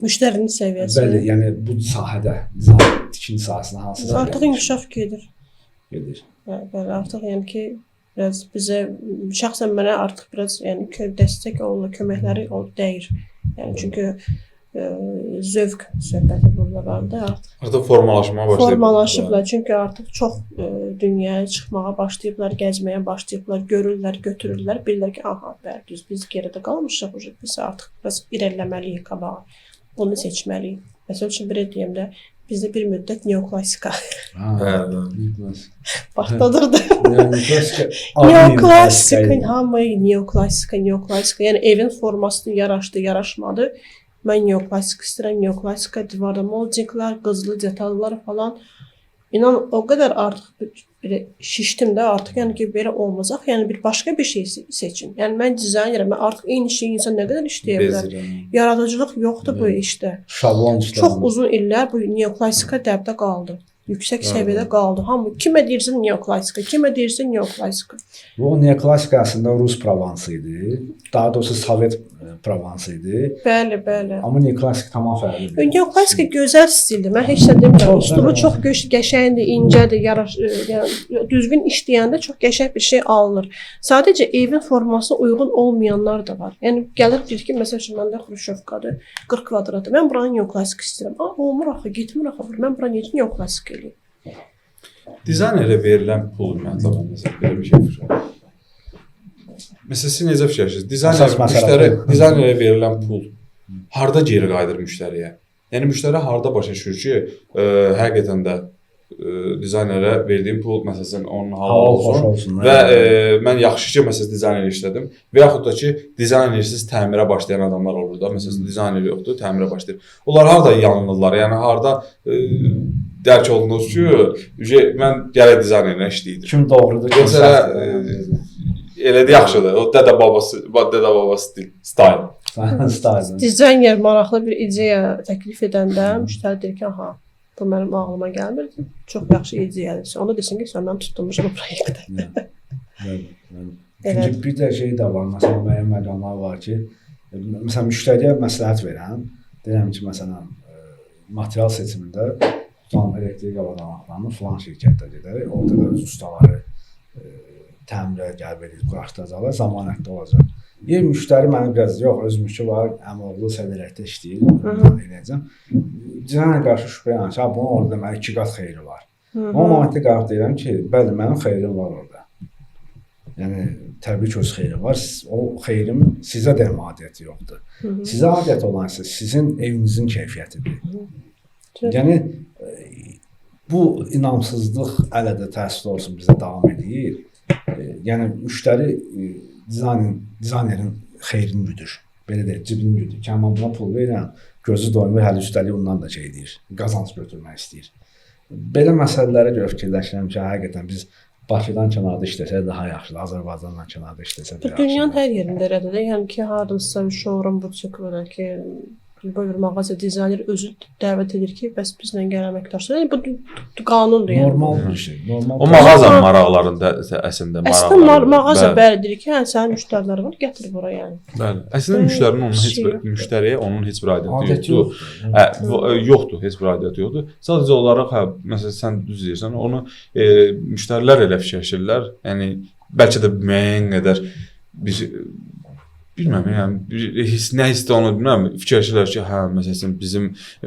müştərinin səviyyəsi. Bəli, yəni bu sahədə, dizayn tikinti sahəsində hansı səviyyədə? Artıq inkişaf gedir. Gedir. Bəli, artıq yəni ki, biraz bizə şəxsən mənə artıq biraz yəni dəstək oldu, köməkləri oldu dəyir. Yəni çünki zövq söhbəti burada var da artıq formalaşmağa başlayıb. Formalaşıblar çünki artıq çox dünyaya çıxmağa başlayıblar, gəzməyə başlayıblar, görürlər, götürürlər, bilirlər ki, aha, bəli, biz geridə qalmışıq, biz artıq biraz irəliləməliyik qabağa. Bunu seçməliyik. Məsəl üçün belə deyim də, bizdə bir müddət neoklasika partladırdı. Neoklasika, hamı neoklasika. Yəni evin formasını yaraşdı, yaraşmadı. Mən neoklasik istəyirəm, neoklasika divarda moldinglər, qızılı detallar falan. İnan o qədər artıq şişdim də artıq yəni ki belə olmayacaq. Yəni bir başqa bir şey seçin. Yəni mən dizayneram, mən artıq eyni şeyi insan nə qədər işləyə bilər. Yaradıcılıq yoxdur bu işdə. Şablon işlər. Çox uzun illər bu neoklasika dəbdə qaldı. Yüksək səviyyədə qaldı. Hamı kimə deyirsən neoklasika, kimə deyirsən neoklasika. Bu neoklasika əslində Rus provansı idi. Daha doğrusu Sovet provansı idi. Bəli, bəli. Amma neoklasik tamam fərqlidir. Neoklasika gözəl stildir. Mən heç nə demirəm. Üslubu çox qəşəngdir, incədir, yəni düzgün işləyəndə çox qəşəng bir şey alınır. Sadəcə evin formasına uyğun olmayanlar da var. Yəni gəlir deyir ki, məsəl üçün məndə Xruşovkadır, 40 kvadratdır. Mən buranı neoklasik istəyirəm. Olmur axı, getmir axı. Mən buranı necə neoklasik eləyim? Dizaynerə verilən pul ümumiyyətlə məsələn belə bir şey fikirləşir. Məsələn, siz necə fikirləşirsiniz? Dizaynerə verilən pul harda geri qayıdır müştəriyə? Yəni müştəri harda başa düşür ki, həqiqətən də dizaynerə verdiyim pul məsələn onun halal olsun və mən yaxşı ki məsələn dizayner işlədim və yaxud da ki dizaynersiz təmirə başlayan adamlar olur da, məsələn dizayner yoxdur, təmirə başlayır. Onlar harda yanılırlar? Yəni harda dərk olunur ki, mən gərək dizaynerlə işləyirdim. Kim doğrudur, kim Yoxsa səhvdir. elə də yaxşıdır. O dədə babası style. Style. Dizayner maraqlı bir ideya təklif edəndə müştəri deyir ki, aha, bu mənim ağlıma gəlmirdi. Çox yaxşı ideyadır. Onu desin ki, sən mən tutdurmuşam bu proyektdə. Çünki bir də şey də var, məsələn, müəyyən məqamlar var ki, məsələn, müştəriyə məsləhət verəm, deyirəm ki, məsələn, material seçimində tutan elektrik avadanlıqlarını filan şirkətdə gedərək, orada da öz ustaları təmirə gəlb edib, quraşdıracaqlar, zamanətdə olacaq. Bir müştəri mənə biraz, yox, öz mülkü var, əmoğlu səviyyələkdə işləyir, ondan eləyəcəm. Dizaynerə qarşı şübhə yanır ki, bunun orada deməli 2 qat xeyri var. O momentdə qarşı deyirəm ki, bəli, mənim xeyrim var orada. Yəni, təbii ki, öz xeyri var. O xeyrim sizə də aidiyyəti yoxdur. Sizə aidiyyəti olan isə sizin evinizin keyfiyyətidir. Yəni, bu inamsızlıq hələ də təəssüf olsun bizə davam edir. Yəni, müştəri dizaynerin xeyrini güdür. Belə deyək, cibini güdür. Ki, mən buna pul verirəm, gözü doymur, hələ üstəlik ondan da şey deyir, qazanc götürmək istəyir. Belə məsələlərə görə fikirləşirəm ki, həqiqətən biz Bakıdan kənarda işləsə daha yaxşıdır, Azərbaycandan kənarda işləsə də yaxşıdır. Dünyanın hər yerində elədir. Yəni ki, hardasa showroom, butik var ki, bir mağaza dizayner özü dəvət edir ki, bəs bizlə gəl əməkdaşlar. Yəni bu qanundur yəni. Normal bir şey. Normal. O mağaza maraqlarında əslində maraqları. Əslində mağaza bəli deyir ki, hə sənin müştərilər var, gətir bura yəni. Bəli. Əslində müştəriyə onun heç bir aidiyyəti yoxdur. Yoxdur, heç bir aidiyyəti yoxdur. Sadəcə olaraq məsələn sən düz deyirsən, onu müştərilər elə fikirləşirlər. Yəni bəlkə də müəyyən qədər bilməm, yəni nə hissdə onu bilməm, fikirləşirlər ki, hə, məsələn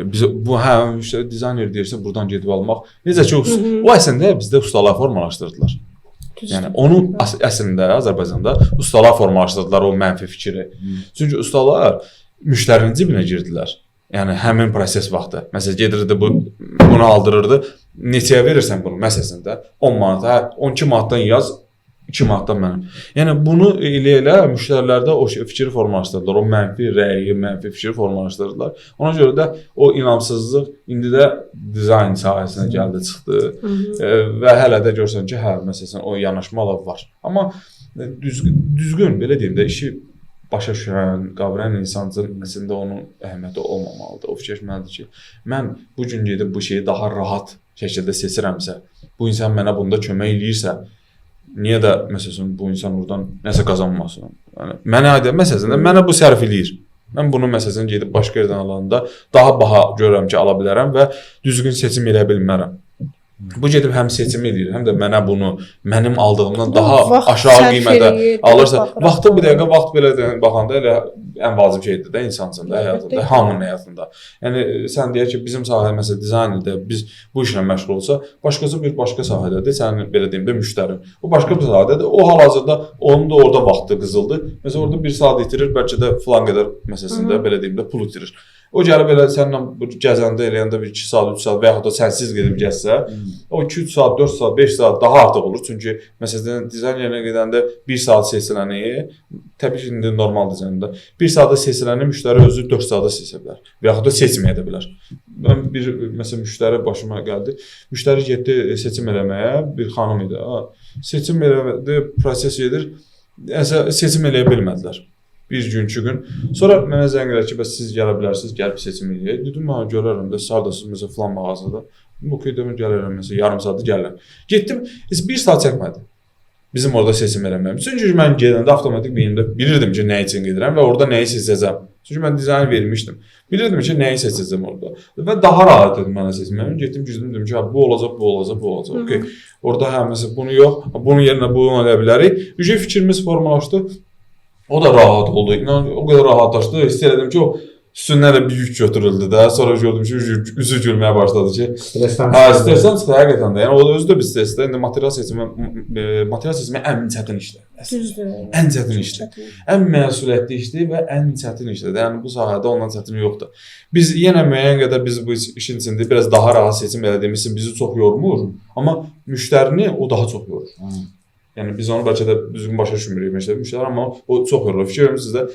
biz bu müştəri dizayner deyirsə buradan gedib almaq. Necə ki o əslində bizdə ustalar formalaşdırdılar. Yəni onu əslində Azərbaycanda ustalar formalaşdırdılar o mənfi fikri. Çünki ustalar müştərinin cibinə girdilər. Yəni həmin proses vaxtı. Məsələn gedirdi bunu aldırırdı. Neçəyə verirsən bunu? Məsələn də 10 manat, hə 12 manatdan yaz 2 manatdan mənim. Yəni bunu elə müştərilərdə o fikri formalaşdırdılar. O mənfi rəyi, mənfi fikri formalaşdırdılar. Ona görə də o inamsızlıq indi də dizayn sahəsinə gəldi, çıxdı. Və hələ də görsən ki, hə, məsələn o yanaşmalar var. Amma düzgün belə deyim də işi başa düşən, qavrən insanın əslində onun əhəmiyyəti olmamalıdır. O fikirləşməlidir ki, mən bu gün gedib bu şeyi daha rahat şəkildə seçirəmsə, bu insan mənə bunda kömək eləyirsə, niyə də məsələn bu insan oradan nəsə qazanmasın? Yəni mənə bu sərf eləyir. Mən bunu məsələn gedib başqa yerdən alanda daha baha görürəm ki, ala bilərəm və düzgün seçim edə bilmərəm. Bu gedib həm seçim edir, həm də mənə bunu mənim aldığımdan daha aşağı qiymədə alırsa, vaxtı bir dəqiqə vaxt belə baxanda elə ən vacib şeydir də insanın da həyatında, hamının həyatında. Yəni sən deyək ki, bizim sahə məsələn dizaynerdə biz bu işlə məşğul olsa, başqası bir başqa sahədədir, sənin belə deyim də müştərin. O başqa bir sahədədir. O hal-hazırda onun da orada vaxtı qızıldır. Məsələn orada 1 saat itirir, bəlkə də filan qədər məsələsində belə deyim də pul itirir. O gəlib elə səninlə gəzəndə eləyəndə bir 2 saat, 3 saat və yaxud da sənsiz gedib gəzsə, o 2-3 saat, 4 saat, 5 saat daha artıq olur. Çünki məsələn dizaynerə gedəndə 1 saat seçiləni, təbii ki, indi normal dizaynda 1 saatda seçiləni müştəri özü 4 saatda seçə bilər və yaxud da seçməyə də bilər. Mən bir məsələn müştəri başıma gəldi. Müştəri getdi seçim eləməyə, bir xanım idi. Seçim eləmədə proses edir. Seçim eləyə bilmədilər. Bir gün, 2 gün. Sonra mənə zəng elədi ki, bəs siz gələ bilərsiniz, gəlib seçim eləyək. Dedim, mən görərəm də, sardasınız, məsələn, filan mağazada. Okey, demir, gələrəm, məsələn, yarım saatda gəlirəm. Getdim, 1 saat çəkmədi. Bizim orada seçim eləməyəm. Çünki mən gedəndə avtomatik beynimdə bilirdim ki, nə üçün gedirəm və orada nəyi seçəcəm. Çünki mən dizayn vermişdim. Bilirdim ki, nəyi seçəcəm orada. Və daha rahat edim mənə seçməyəm. Getdim, dedim ki, bu olacaq, bu olacaq, bu olacaq. Okey, orada hə, məsələn, bunu yox, bunun yerinə bunu eləyə bilərik. Ücə fikrimiz formalaşdı. O da rahat oldu. İnan, o qədər rahatlaşdı. Hiss elədim ki, o üstündən də bir yük götürüldü də. Sonra gördüm ki, üzü gülməyə başladı ki, stresdən çıxdı həqiqətən də. Yəni o da özü də bir stressdə. İndi material seçimi ən çətin işdir. Düzdür. Ən çətin işdir. Ən məsuliyyətli işdir və ən çətin işdir. Yəni bu sahədə ondan çətin yoxdur. Biz yenə müəyyən qədər biz bu işin içində biraz daha rahat seçim elədiyimiz üçün bizi çox yormur, amma müştərini o daha çox yorur. Yəni biz onu bəlkə də düzgün başa düşmürük müştərilər, amma o çox yorulur. Fikir verin sizdə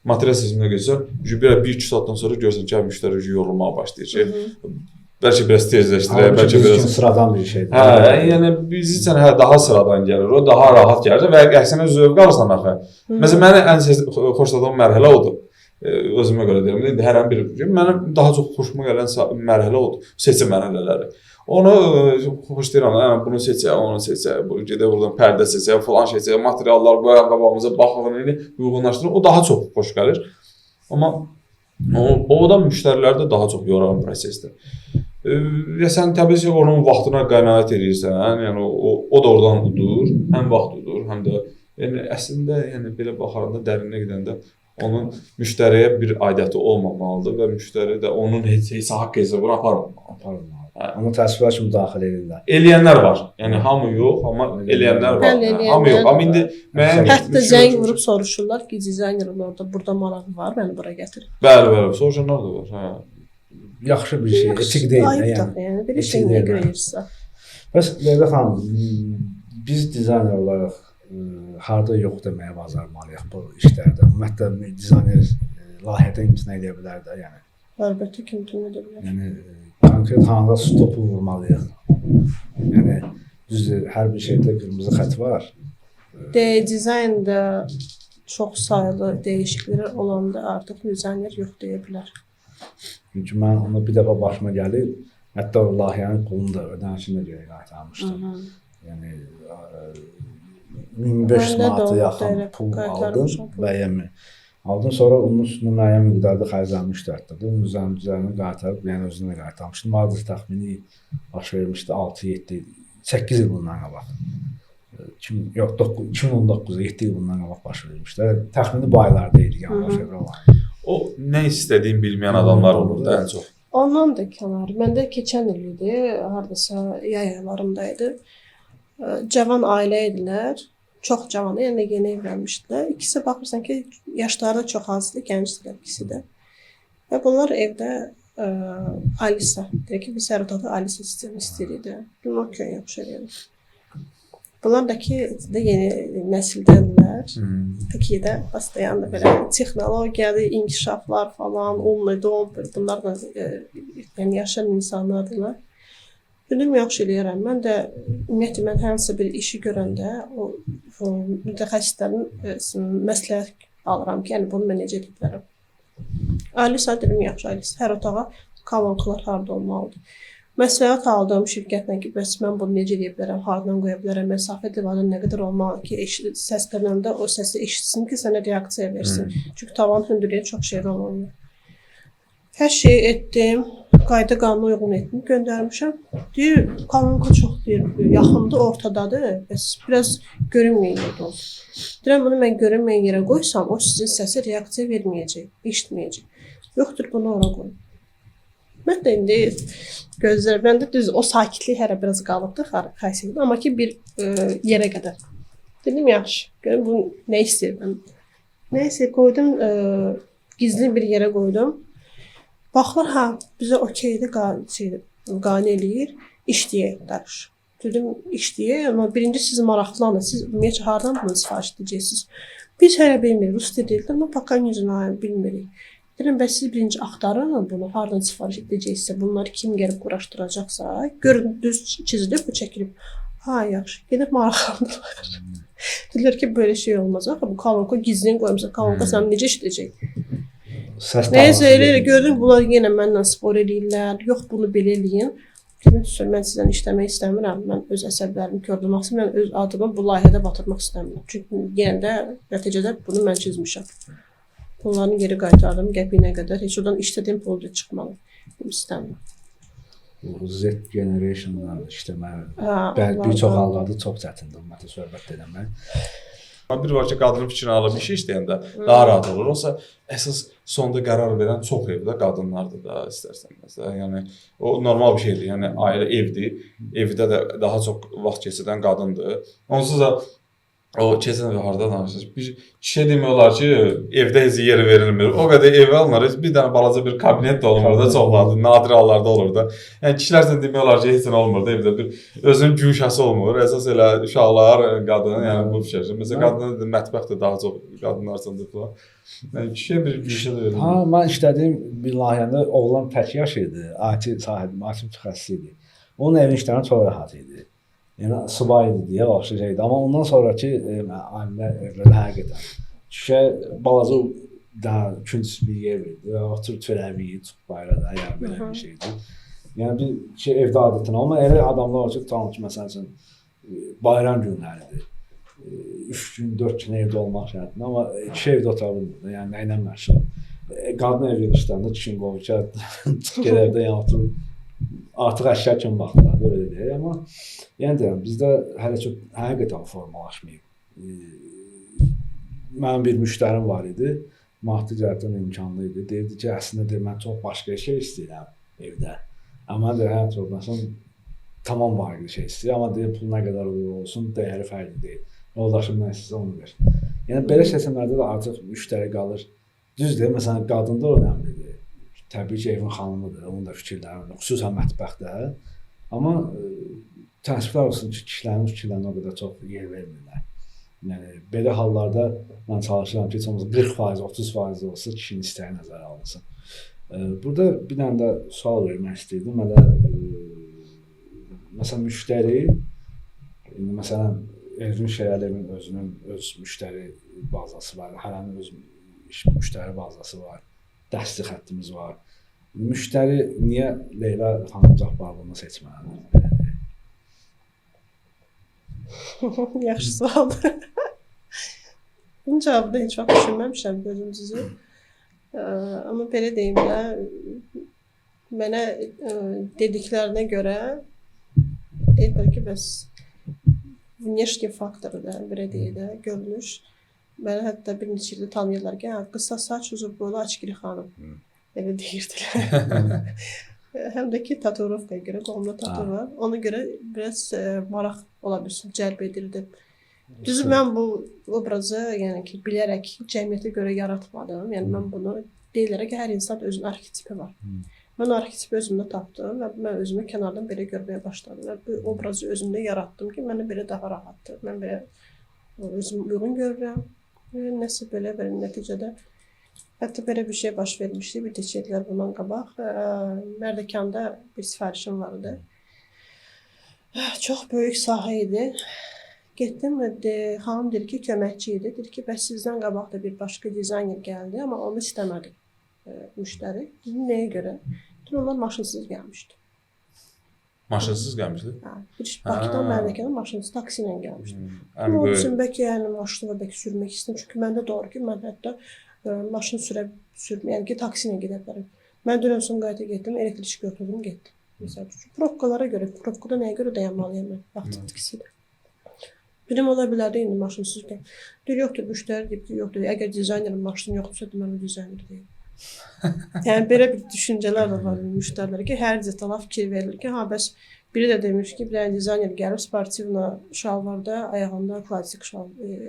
material seçiminə geçsən, bir 2 saatdan sonra görsən ki, müştəri yorulmağa başlayır ki, bəlkə biraz tezləşdirək, Halbuki bəlkə biz biraz üçün sıradan bir şeydir. hə, yəni biz üçün daha sıradan gəlir o, daha rahat gəlir və əksinə zövq alırsan axı. Məsələn, mənim ən xoşladığım mərhələ odur. Özümə görə deyirəm. İndi hər an bir mənim daha çox xoşuma gələn mərhələ odur. Seçim mərhələləri. Onu xoşlayıram. Hə, bunu seçək, onu seçək, bu gedə buradan pərdə seçək, falan şey seçək, materiallar bu ayaqqabımıza baxın, uyğunlaşdırın. O daha çox xoş gəlir. Amma o da müştərilərdə daha çox yoran prosesdir. Ya sən təbii ki, onun vaxtına qənaət edirsən, yəni o da oradan udur, həm vaxt udur, həm də yəni əslində yəni belə baxanda dərinə gedəndə onun müştəriyə bir aidiyyəti olmamalıdır və müştəri də onun heç haqq hesabını aparmamalıdır. Amma təsvirlər kimi daxil edirlər. Eləyənlər var. Yəni hamı yox, amma eləyənlər var. Hamı yox. Amma indi mən hətta zəng vurub soruşurlar ki, dizaynerin orada burada marağı var, məni bura gətir. Bəli, soruşanlar da var. Hə. Yaxşı bir şey, etik deyil. Yəni belə şey niyə görürsə. Bəs Leyla xanım, biz dizayner olaraq harda yox deməyə bacarmalıyıq bu işlərdə. Ümumiyyətlə dizayner layihədə imtina edə bilər də, yəni. Əlbəttə ki, imtina edə bilər. Yəni konkret hansı stopu vurmalıyıq. Yəni düzdür, hər bir şeydə qırmızı xətt var. Dizaynda çox saylı dəyişikliklər olanda artıq dizayner yox deyə bilər. Çünki mən ona bir dəfə başıma gəlib, hətta layihənin pulunu da ödənişinə görə qaytarmışdım. Yəni 1500 manata yaxın pul aldım müəyyən. Aldım, sonra onun üstünə müəyyən miqdarda xərclənmişdi hətta. Onun üzərinə qaytarıb, yəni özünə qaytarmışdım. Vardır təxmini baş vermişdi 6-7, 8 il bundan qabaq. 2019-da 7 il bundan qabaq baş vermişdi. Təxmini bu aylarda idi, yanvar, fevral ayı. O nə istədiyini bilməyən adamlar olur da ən çox. Ondan da kənar. Məndə keçən il idi, hardasa yay aylarındaydı. Cavan ailə idilər. Çox cavan, yəni yeni evlənmişdilər. İkisi baxırsan ki, yaşları da çox azdır, gəncdirlər ikisi də. Və bunlar evdə Alisa, deyək ki, biz hər otaqda Alisa sistemi istəyirik. Bunlar köyə oxşayır. Bunlar da ki, yeni nəsildəndirlər. Peki də pastayanlı belə texnologiyadır, inkişaflar falan, bunlar da yəni yaşayan insanlardırlar. Bilirəm, yaxşı eləyərəm. Mən də ümumiyyətlə mən hansısa bir işi görəndə o mütəxəssislərin məsləhət alıram ki, yəni bunu mən necə edə bilərəm. Alisa dedim, yaxşı Alisa, hər otağa kolonkalar harda olmalıdır. Məsləhət aldığım şirkətlə ki, bəs mən bunu necə edə bilərəm, hardan qoya bilərəm, məsafə divarı nə qədər olmalı ki, səs dönəndə o səsi eşitsin ki, sənə reaksiya versin. Çünki tavan hündürlüyə çox şey rol oynayır. Hər şeyi etdim, qayda qanuna uyğun etdim, göndərmişəm. Deyir, kolonka çox yaxındır, ortadadır, bəs biraz görünməyən yerdə olsun. Deyirəm, bunu mən görünməyən yerə qoysam, o sizin səsi reaksiya verməyəcək, eşitməyəcək. Yoxdur, bunu ora qoy. Mən də indi gözlərimdə düz o sakitlik hələ biraz qalıbdı, xəstəlikdə, amma ki bir yerə qədər. Dedim, yaxşı, görüm bu nə istəyir mən. Nəysə qoydum, gizli bir yerə qoydum. Baxlar, hə, bizə okeydir, qane eləyir, işləyək dərş. Dedim, işləyək, amma birinci siz maraqlanın, siz ümumiyyətlə hardan bunu sifariş edəcəksiniz? Biz hələ bilmirik, rus dildir, amma pakan yüzünə bilmirik. Dedim, bəs siz birinci axtarın bunu, hardan sifariş edəcəksə, bunları kim gəlib quraşdıracaqsa, görün, düz çizilib, bu çəkilib. Ha, yaxşı, gedib maraqlandılar. Dedilər ki, böyle şey olmaz, axı, bu kolonka gizlini qoymuşsa, kolonka sən necə işləyəcək? Neyse elə gördüm, bunlar yenə məndən spor eləyirlər, yox bunu belə eləyin. Dedim, mən sizdən işləmək istəmirəm, mən öz əsəblərimi kördürmək istəmirəm, mən öz adımı bu layihədə batırmaq istəmirəm. Çünki yenə də nəticədə bunu mən çizmişəm. Bunların geri qaytardım, qəpiyinə qədər, heç oradan işlədiyim pulda çıxmalı. İstəmirəm. Z generation'la işləmək bir çox hallarda çox çətindir, ümumiyyətlə söhbət edəmək. Bir var ki, qadının fikrini alıb işi işləyəndə daha rahat olur. Olsa əsas sonda qərar verən çox evdə qadınlardır da istərsəniz. Yəni o normal bir şeydir. Yəni ailə evdir. Evdə də daha çox vaxt keçirən qadındır. Onsuz da O keçən dəfə harda danışdıq. Bir kişiyə demək olar ki, evdə heç yer verilmir. O qədər ev almır. Bir dənə balaca bir kabinet də olmur da, çoxlandı. Nadir hallarda olur da. Yəni kişilər üçün demək olar ki, heç nə olmur da evdə. Bir özünün güşəsi olmur. Əsas elə uşaqlar, qadın, yəni bu fikir. Məsələn, qadının mətbəxdə daha çox qadınlar üçündür falan. Yəni kişiyə bir güşə də verilir. Ha, mən işlədiyim bir layihədə oğlan tək yaş idi. IT sahibi, IT mütəxəssisi idi. Onun evin işləri çox rahat idi. Yəni subay idi deyə yaxşı şeydi. Amma ondan sonraki ailə evləri həqiqətən kişiyə balaca daha küncüz bir yer verdi. Oturub çörəyi, bayrada, yəni belə bir şeydi. Yəni bir şey evdə adətən, amma elə adamlar var ki, tutalım ki, məsəl üçün bayram günləridir. 3 gün, 4 gün evdə olmaq şərtində, amma kişi evdə otura bilmir. Yəni nə ilə məşğul. Qadın ev yığışlarında kişinin qovur ki, gedərdə yəni oturub artıq əşya kimi baxırlar da belə deyək, amma yəni deyirəm, bizdə hələ çox həqiqətən formalaşmayıb. Mənim bir müştərim var idi, maddi cəhətdən imkanlı idi. Deyirdi ki, əslində deyir, mən çox başqa şey istəyirəm evdə. Amma deyir, həyat yoldaşım tamam farklı şey istəyir, amma deyir, pul nə qədər olsun, dəyəri fərqli deyil. Yoldaşım nə istəyirsə onu ver. Yəni belə seçimlərdə də artıq müştəri qalır. Düzdür, məsələn, qadın da önəmlidir. Təbii ki, evin xanımıdır, onun da fikirləri, xüsusən mətbəxdə. Amma təəssüflər olsun ki, kişilərin fikirlərinə o qədər çox yer vermirlər. Yəni, belə hallarda mən çalışıram ki, heç olmasa 40%, 30% olsa kişinin istəyi nəzərə alınsın. Burada bir dənə də sual vermək istəyirdim. Məsələn, müştəri, məsələn, Elvin Şəyəlevin özünün öz müştəri bazası var, hərənin öz müştəri bazası var. Dəstək xəttimiz var. Müştəri niyə Leyla xanım Cabbarlını seçməlidir? Yaxşı sualdır. Bunun cavabını heç vaxt düşünməmişəm gözümüzü. Amma belə deyim də, mənə dediklərinə görə deyirlər ki, bəs внешний faktoru da, belə deyək də, görünüş. Məni hətta bir neçə ildir tanıyırlar ki, qısa saç, uzun boylu Açgiri xanım. Elə deyirdilər. Həm də ki, tatuirovkaya görə, qolumda tatu var. Ona görə biraz maraq ola bilsin, cəlb edildim. Düzü, mən bu obrazı, yəni ki, bilərək cəmiyyətə görə yaratmadım. Yəni, mən bunu deyilərək ki, hər insan özünün arxetipi var. Mən arxetipi özümdə tapdım və mən özümü kənardan belə görməyə başladım. Və bu obrazı özümdə yaratdım ki, mənə belə daha rahatdır. Mən belə özümü uyğun görürəm. Nəsə belə nəticədə hətta belə bir şey baş vermişdi bir neçə illər bundan qabaq. Mərdəkanda bir sifarişim var idi. Çox böyük sahə idi. Getdim və xanım deyir ki, köməkçi idi. Deyir ki, bəs sizdən qabaq da bir başqa dizayner gəldi, amma onu istəmədi müştəri. Dedim, nəyə görə? Deyir, onlar maşınsız gəlmişdi. Maşınsız gəlmişdi? Hə, bir Bakıdan Mərdəkana maşınsız taksi ilə gəlmişdi. Onun üçün bəlkə yəni maşını və bəlkə sürmək istəyirəm. Çünki məndə doğru ki, mən hətta maşın sürməyəm, yəni ki, taksi ilə gedə bilərəm. Mən dünən Sumqayıta getdim, elektrik götürdüm, getdim. Məsəl üçün, probkalara görə, probkada nəyə görə dayanmalıyam mən, vaxt itkisidir. Dedim, ola bilərdi, indi maşınsız deyim. Deyir, yoxdur, müştəri deyib ki, yoxdur, əgər dizaynerin maşını yoxdursa, mən o dizayner deyim. Yəni, belə bir düşüncələr də var müştərilərə ki, hər detala fikir verilir ki, bəs biri də demiş ki, bir dənə dizayner gəlib, sportivna şalvarda, ayağında klasik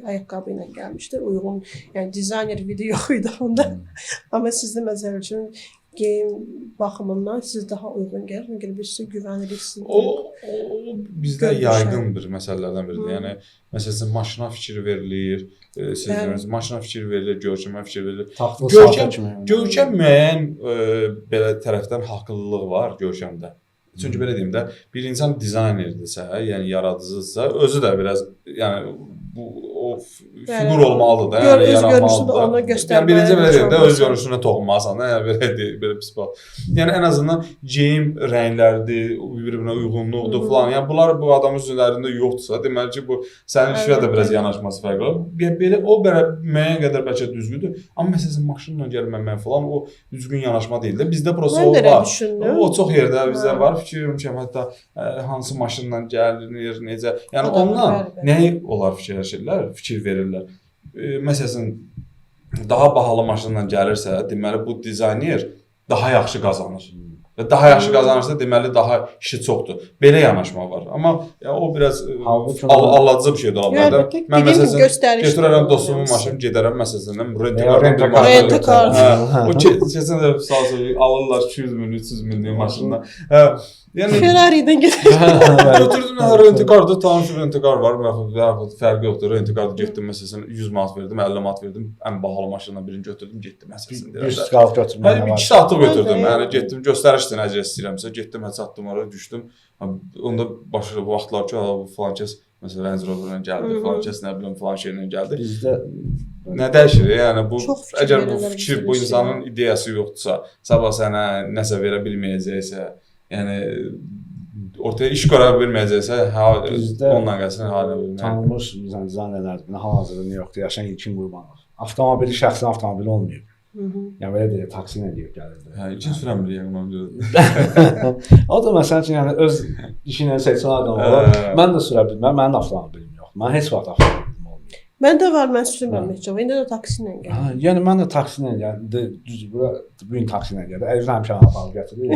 ayaqqabı ilə gəlmişdi, uyğun, yəni dizayner vidi yox idi onda. Amma sizdə məsəl üçün geyim baxımından siz daha uyğun gəlir, çünki biz sizə güvənirik. O bizdə yaygın bir məsələlərdən biridir. Yəni məsələn maşına fikir verilir, maşına fikir verilir, görkəmə fikir verilir. Görkəm müəyyən belə tərəfdən haqlılıq var görkəmdə. Çünki belə deyim də, bir insan dizaynerdirsə, yəni yaradıcıdırsa, özü də biraz yəni o fiqur olmalıdır da, yəni yaranmalıdır. Yəni birinci belə deyim də, öz görünüşünə toxunmalısan da, yəni belə pis bax. Yəni ən azından geyim rəngləridir, bir-birinə uyğunluqdur falan. Yəni bunlar bu adamın üzərində yoxdursa, deməli ki, bu sənin işlə də biraz yanaşması fərqli olur. Belə o müəyyən qədər bəlkə düzgündür, amma məsələn maşınla gəlməmək falan o düzgün yanaşma deyil də. Bizdə prosta o var. O çox yerdə bizdə var. Fikirlərim ki, hətta hansı maşınla gəlir, necə. Yəni ondan nəyi onlar fikir verirlər. Məsələn, daha bahalı maşınla gəlirsə, deməli bu dizayner daha yaxşı qazanır. Və daha yaxşı qazanırsa deməli daha işi çoxdur. Belə yanaşma var. Amma ya, o biraz aldadıcı bir şey də ola bilər də. Əlbəttə, Mən dediyim kimi məsələn göstəriş götürərəm dostumun yəni. maşını, gedərəm məsələn Rent-a-car. O keçən də sağ alırlar 200 min, 300 minlik maşından. Yəni Ferrari-dən gedir. götürdüm rent-a-carda tanış rent-a-car var. Yaxud fərqi yoxdur. Rent-a-carda getdim məsələn 100 manat verdim, 50 manat verdim. Ən bahalı maşından birini götürdüm, getdim məsələn deyirəm. 100 qalıb götürmə. Mən 2 saatlıq götürdüm. Yəni getdim göstərişdi necə istəyirəmsə, getdim çatdım ora, düşdüm. Onda başqa vaxtlar ki, bu falan kəs məsələn Range Rover-la gəldi, falan kəs nə bilim falan şeylə gəldi. Bizdə nə dəyişir? Yəni bu əgər bu verirlər fikir bizdə bu bir insanın ideyası yoxdursa, sabah sənə nəsə verə bilməyəcəksə, yəni ortaya iş qura bilməyəcəksə, bizdə ondan gəlsin halə bilməyəcək. tanınmış zannələrdir. Hal-hazırda Nyu-Yorkda yaşayan İlkin Qurbanov. Avtomobili şəxsin avtomobili olmayıb. Yəni belə deyək, taksi ilə deyib gəlirdi. Hə, İlkin sürəmir yəni ona görə. O da məsəl üçün yəni öz işi ilə seçən adam olur. Mən də sürə bilməm, mənim də avtomobilim yox. Mən heç vaxt avtomobilim olmayıb. Məndə var, mən sürmürəm heç vaxt. İndi də taksi ilə gəlirəm. Hə, yəni mən də taksi ilə gəldim. Düz bura bu gün taksi ilə gəldim. Evdən həmişə aparıb gətirir.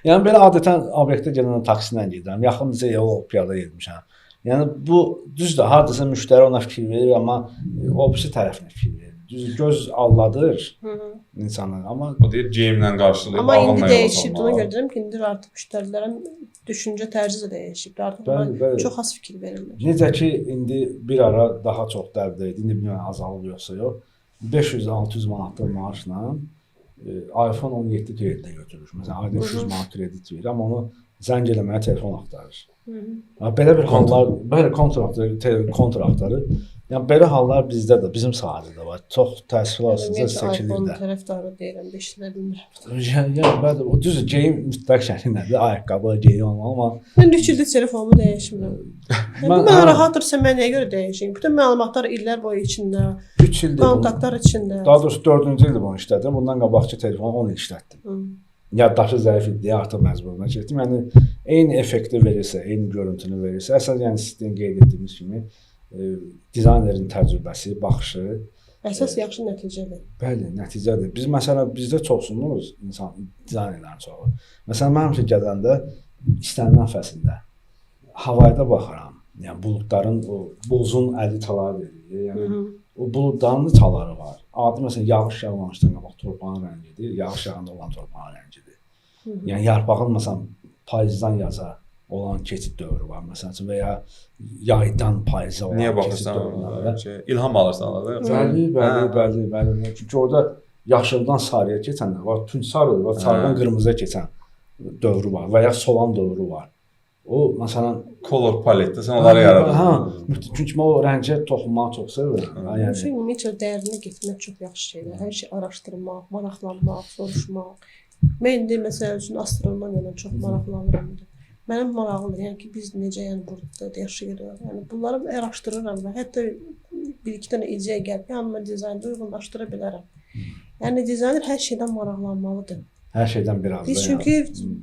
Yəni belə adətən obyektə gələndə taksi ilə gedirəm. Yaxın bizə yol piyada getmişəm. Yəni bu düzdür, hardasa müştəri ona fikir verir, amma o birisi tərəfinə fikir verir. Düz göz alladır insanlar, amma O deyir geyimlə qarşılayıb Amma indi ağınla dəyişib. Ona görə deyirəm ki, indi artıq müştərilərin düşüncə tərzi də dəyişib. Artıq ona çox az fikir verirlər. necə ki indi bir ara daha çox dəbdə idi. İndi bilmirəm azalıb yoxsa yox. 500-600 manatlıq maaşla iPhone 17 kreditlə götürür. Məsələn, ayda 300 manat kredit verir, amma onu zəng eləməyə telefon axtarır. Belə bir hallar, belə kontraktları, yəni belə hallar bizdə də, bizim sahədə də var. Çox təəssüflatsızca seçilir iPhone də. tərəfdarı deyirəm, beşlə bilmirəm. Yəni bəli, o düz geyim mütləq şəkli nədir? Ayaqqabı, geyim olmalı, amma Mən 3 ildir telefonumu dəyişmirəm. Bu mənə rahatdırsa mən nəyə görə dəyişeyim? Bütün məlumatlar illər boyu içində, 3 ildir kontaktlar içində. daha doğrusu 4-cü ildir bunu işlədirəm. Bundan qabaqki telefonu 10 il işlətdim. Yaddaşı zəif idi, artıq məcburuna getdim. Yəni eyni effekti verirsə, eyni görüntünü verirsə, əsas yəni sizin qeyd etdiyiniz kimi dizaynerin təcrübəsi, baxışı Əsas yaxşı nəticədir. bəli, nəticədir. Biz məsələn bizdə çoxsunuz insan dizaynerlərin çoxu. Məsələn mən həmişə gələndə istənilən fəsildə havayda baxıram. Yəni buludların o bozun əli çalar dedik. Yəni o buludların da çaları var. Adi məsələn yağış yağmamışdan qabaq torpağın rəngidir, yağış yağanda olan torpağın rəngidir. Yəni yarpağın məsələn payızdan yaza olan keçid dövrü var məsələn və ya yaydan payıza olan Niyə keçid dövrü var. baxırsan? İlham alırsan onlardan. Bəli. Çünki orada yaşıldan sarıya keçənlər var, tünc sarıdır, var, sarıdan qırmızıya keçən dövrü var və ya solan dövrü var. O məsələn Color paletdə sən onları yaradırsan. Çünki mən o rəngə toxunmağı çox sevirəm. Yəni Ümumiyyətlə dərinə getmək çox yaxşı şeydir. Hər şey araşdırmaq, maraqlanmaq, soruşmaq. Mən indi məsəl üçün astronomiya çox maraqlanıram. Mənim marağımdır, yəni ki, biz necə yəni burada yaşayırıq. Yəni bunları araşdırıram və hətta bir-iki dənə ideya gəlib, yanıma dizaynı uyğunlaşdıra bilərəm. Yəni dizayner hər şeydən maraqlanmalıdır. hər şeydən biraz. Biz çünki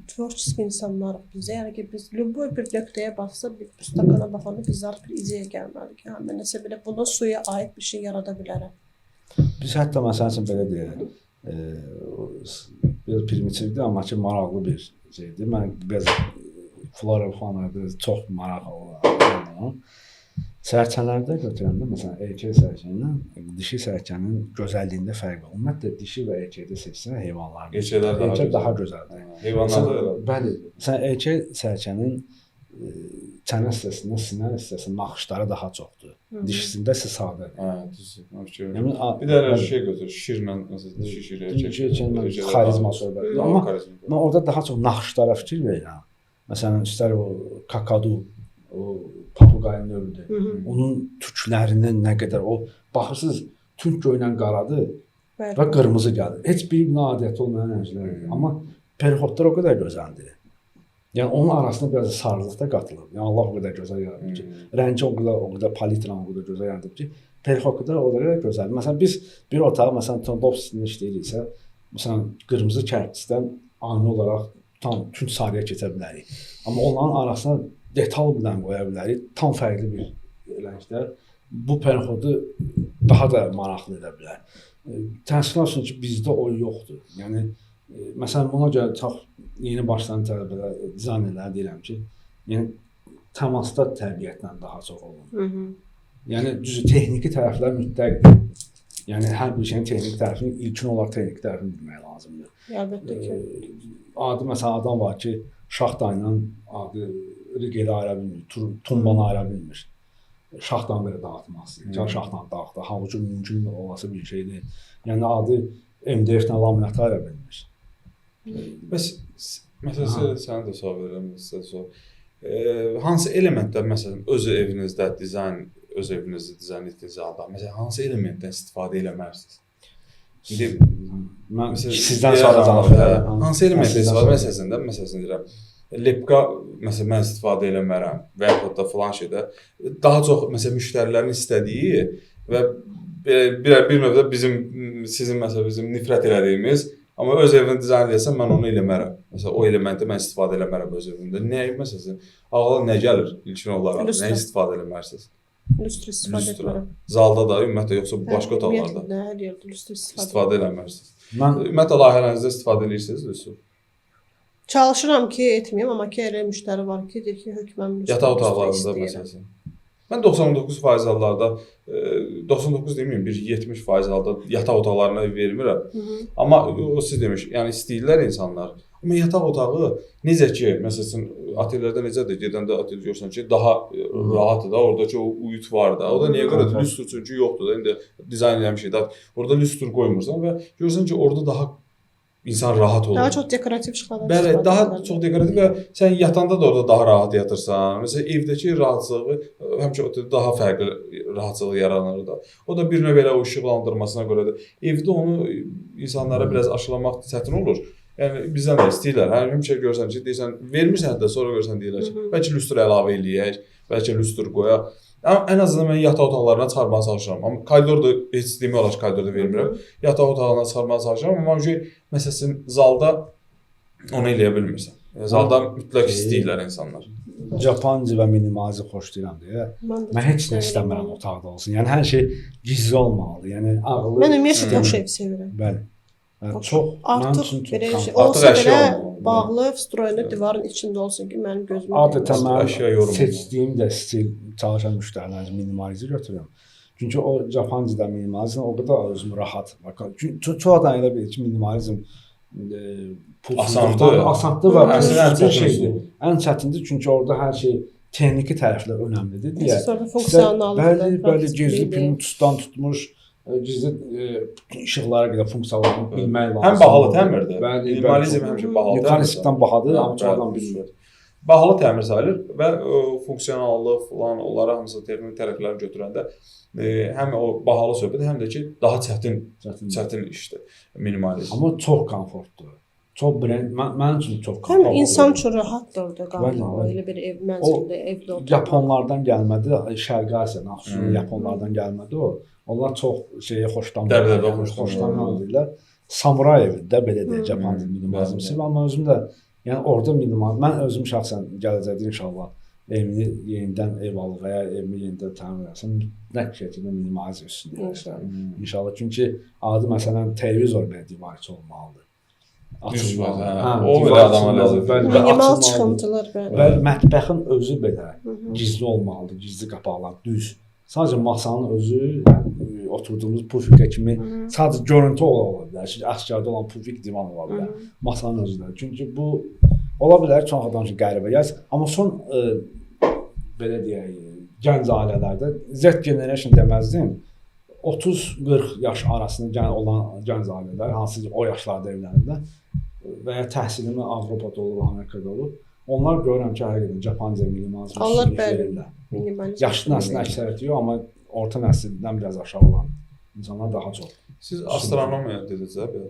tворческий insanlarıq biz. Yəni ki, biz любой bir nöqtəyə baxsa, bir stakana baxanda bizə bir ideya gəlməli ki, mən nəsə belə buna suya aid bir şey yarada bilərəm. Biz hətta məsəl üçün belə deyək, biraz primitivdir, amma ki maraqlı bir şeydir. Mən biraz flora fauna biraz çox maraqlı olan. Sərçələrdə götürəndə məsələn erkək sərçə ilə dişi sərçənin gözəlliyində fərq var. Ümumiyyətlə dişi və erkəkdə seçsən heyvanlar. Erkək daha gözəldir. Heyvanlarda da. Bəli. Sən erkək sərçənin çənə hissəsində, sinə hissəsində naxışları daha çoxdur. Dişisində isə sadədir. Hə, düzdür. Yəni Bir də şey götür, şirlə məsələn dişi şir erkək. Xarizma söhbəti. Amma mən orada daha çox naxışlara fikir verirəm. Məsələn, istər o kakadu, o papuqayın növüdür. Onun tüklərinin nə qədər o baxırsınız tünc göynən qaradır və qırmızı gəlir. Heç bir nadirəti olmayan rənglərdir. Amma perixotlar o qədər gözəldir. Yəni onun arasında biraz sarılıq da qatılıb. Yəni Allah o qədər gözəl yaradıb ki, rəngi o qədər palitranı o qədər gözəl yaradıb ki, perixotlar o qədər gözəldir. Məsələn biz bir otağı məsələn Tondovskinin işləyiriksə, məsələn qırmızı kərpicdən ani olaraq tam tünc sarıya keçə bilərik. Amma onların arasına detal bilan qoya bilərik, tam fərqli bir rəngdə. Bu perixotu daha da maraqlı edə bilər. Təəssüf olsun ki, bizdə o yoxdur. Yəni Məsələn, buna görə çox yeni başlayan tələbələr, dizaynerlər deyirəm ki, yəni təmasda təbiətlə daha çox olun. Yəni düzü texniki tərəflər mütləqdir. Yəni hər bir şeyin texniki tərəfini ilkin olaraq texniki tərəfini bilmək lazımdır. Əlbəttə ki. Adi məsələn adam var ki, şaxta ilə adi rigeli ayıra bilmir, tumbanı ayıra bilmir. Şaxtan belə dağıtmaq istəyir. Gəl şaxtan dağıtdı. Halbuki mümkün olası bir şey deyil. Yəni adi MDF-lə laminatı ayıra bilmir. Məsələn, sənə də sual verirəm, sizə sual. Hansı elementlər məsələn öz evinizdə dizayn etdiyiniz halda məsələn hansı elementdən istifadə eləmərsiniz? İndi mən sizdən soracağam. Hansı elementdən istifadə məsələn deyirəm. Lepka məsələn mən istifadə eləmərəm və yaxud da filan şeydə daha çox məsələn müştərilərin istədiyi və bir növdə sizin nifrət elədiyimiz, amma öz evini dizayn edirsən mən onu eləmərəm. Məsələn o elementi mən istifadə eləmərəm öz evimdə. Nəyə məsələn ağla nə gəlir ilkin olaraq? Nə istifadə eləmərsiniz? Lüstr istifadə etmirəm. Zalda da ümumiyyətlə yoxsa başqa otaqlarda? Hər yerdə lüstr istifadə eləmərsiniz. Ümumiyyətlə layihələrinizdə istifadə edirsiniz lüstr? Çalışıram ki, etməyim, amma ki elə müştəri var ki, deyir ki, hökmən lüstr. Yataq otaqlarında məsələn. Mən 99% hallarda 99 deməyim, bir 70% halda yataq otaqlarına vermirəm. Amma o siz demiş, yəni istəyirlər insanlar. Amma yataq otağı necə ki, məsələn, otellərdə necədir? Gedəndə otel görsən ki, daha rahatdır da, oradakı o uyut var da. O da niyə görə lüstr çünki yoxdur da. İndi dizayn eləmişik da. Orada lüstr qoymursan və görsən ki, orada daha insan rahat olur. Daha çox dekorativ işlərdə. Bəli, daha çox dekorativ və sən yatanda da orada daha rahat yatırsan. Məsələn, evdəki rahatçılığı həmişə oteldə daha fərqli rahatçılıq yaranır da. O da bir növ elə o işıqlandırmasına görədir. Evdə onu insanlara biraz aşılamaq çətin olur. Yəni bizdən də istəyirlər. Həmişə görsən ki, deyirsən, vermirsən də sonra görsən deyirlər ki, bəlkə lüstr əlavə eləyək, bəlkə lüstr qoyaq. Amma ən azından mən yataq otaqlarına çıxarmağa çalışıram. Amma koridorda heç demək olar ki, koridorda vermirəm. Yataq otağına çıxarmağa çalışıram. Amma məsələn, zalda onu eləyə bilmirsən. Zalda mütləq istəyirlər insanlar. Japonca və minimalizmi xoşlayıram deyə. Mən heç nə istəmirəm otaqda olsun. Yəni hər şey gizli olmalıdır. Yəni ağlı. Mən ümumiyyətlə boş ev sevirəm. Bəli. Çox artıq belə şey olsa belə bağlı, vstroylu divarın içində olsun ki, mənim gözümə adətən mən seçdiyim də stil çalışan müştərilərin minimalizmi götürürəm. Çünki o Japonca'da minimalizm o qədər özümü rahat. Çox adam elə bilir ki, minimalizm asandır və bir şeydir. Ən çətindir çünki orada hər şey texniki tərəflər önəmlidir deyə. Bəli, gizli Pinterestdən tutmuş gizli işıqlara qədər funksiyalarını bilmək lazımdır. Həm bahalı təmirdir. Minimalizm həmişə bahalı. Yuxarısından bahadır, amma çox adam bilmir. Bahalı təmir sayılır və funksionallıq falan onlara hamısı texniki tərəflərini götürəndə həm o bahalı söhbət, həm də ki daha çətin işdir minimalizm. Amma çox komfortdur. Çox brend, mənim üçün çox komfortdur. Həm insan üçün rahatdır da qalmaq. Elə bir ev mənzildə, evdə oturmaq. Yaponlardan gəlmədi, Şərqi Asiyadan, xüsusən Yaponlardan gəlmədi o. Onlar çox xoşlanmırlar. Samuray evində belə deyək, Japonca minimalizm. Amma özüm də yəni orada minimalizm. Mən özüm şəxsən gələcəkdə inşallah evimi yenidən ev alıb və ya evimi yenidən təmir etsəm, mütləq şəkildə minimalizm üstündə. İnşallah. Çünki adi məsələn televizor belə divarçı olmalıdır. O belə adama lazımdır. Minimal çıxıntılar və mətbəxin özü belə gizli olmalıdır, gizli qapaqlar düz. Sadəcə masanın özü oturduğumuz pufikə kimi sadəcə görüntü ola bilər. Çünki aşkarda olan pufik divan ola bilər. Masanın özü də. Çünki bu ola bilər çox adam ki qəribə gəlir. Amma son belə deyək, gənc ailələrdə Z generation deməzdim. 30-40 yaş arasında olan gənc ailələr, hansı ki o yaşlarda evlənirlər və ya təhsilimi Avropada olur, Amerikada olur. Onlar görürəm ki, həqiqətən Japonca minimalizm verirlər. Yaşlı nəslin əksəriyyəti yox, amma orta nəsildən biraz aşağı olan insanlar daha çox. Siz astronomiya dediniz, belə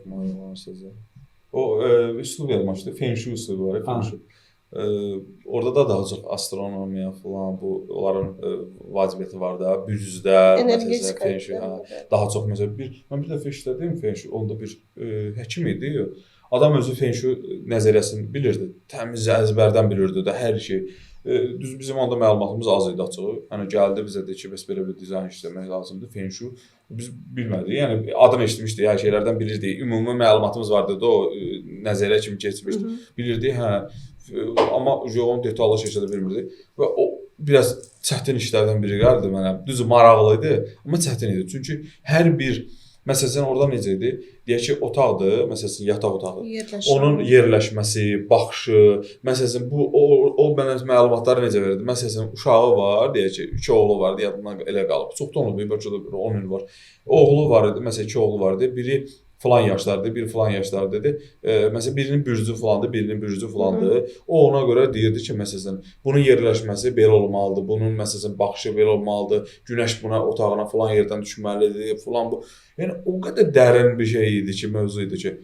o üslub yazmışdı, Feng Shui üslubu var, Feng Shui. Orada da daha çox astronomiya falan, bu onların vacibiyyəti var da, büzdə, energetika, Feng Shui, daha çox məsələn mən bir dəfə işlədim Feng Shui, onda bir həkim idi. Adam özü Feng Shui nəzəriyyəsini bilirdi, təmiz əzbərdən bilirdi də hər şey. Düz bizim onda məlumatımız az idi açığı. Hani gəldi bizə dedi ki, bəs belə bir dizayn işləmək lazımdır, Feng Shui. Biz bilmədik. Yəni adını eşitmişdik, hər şeylərdən bilirdik. Ümumi məlumatımız vardı da o nəzəriyyə kimi keçmişdi. Bilirdik, hə. Amma onu detallı şəkildə bilmirdik və o biraz çətin işlərdən biri gəldi mənə. Düzdür, maraqlı idi, amma çətin idi. Çünki hər bir məsələn orada necə idi? Deyək ki, otaqdır, məsələn yataq otağı. Onun yerləşməsi, baxışı, məsələn bu o mənə məlumatları necə verirdi? Məsələn uşağı var, deyək ki, 2 oğlu var, yadımdan elə qalıb. Çoxdan olub, bəlkə də 10 il var. Oğlu var idi, məsələn 2 oğlu var idi. Biri falan yaşlardır, biri falan yaşlardır dedi. Məsələn birinin bürcü falandır, birinin bürcü falandır. O ona görə deyirdi ki, məsələn bunun yerləşməsi belə olmalıdır, bunun məsələn baxışı belə olmalıdır, günəş buna otağına falan yerdən düşməlidir, falan bu. Yəni o qədər dərin bir şey idi ki, mövzu idi ki.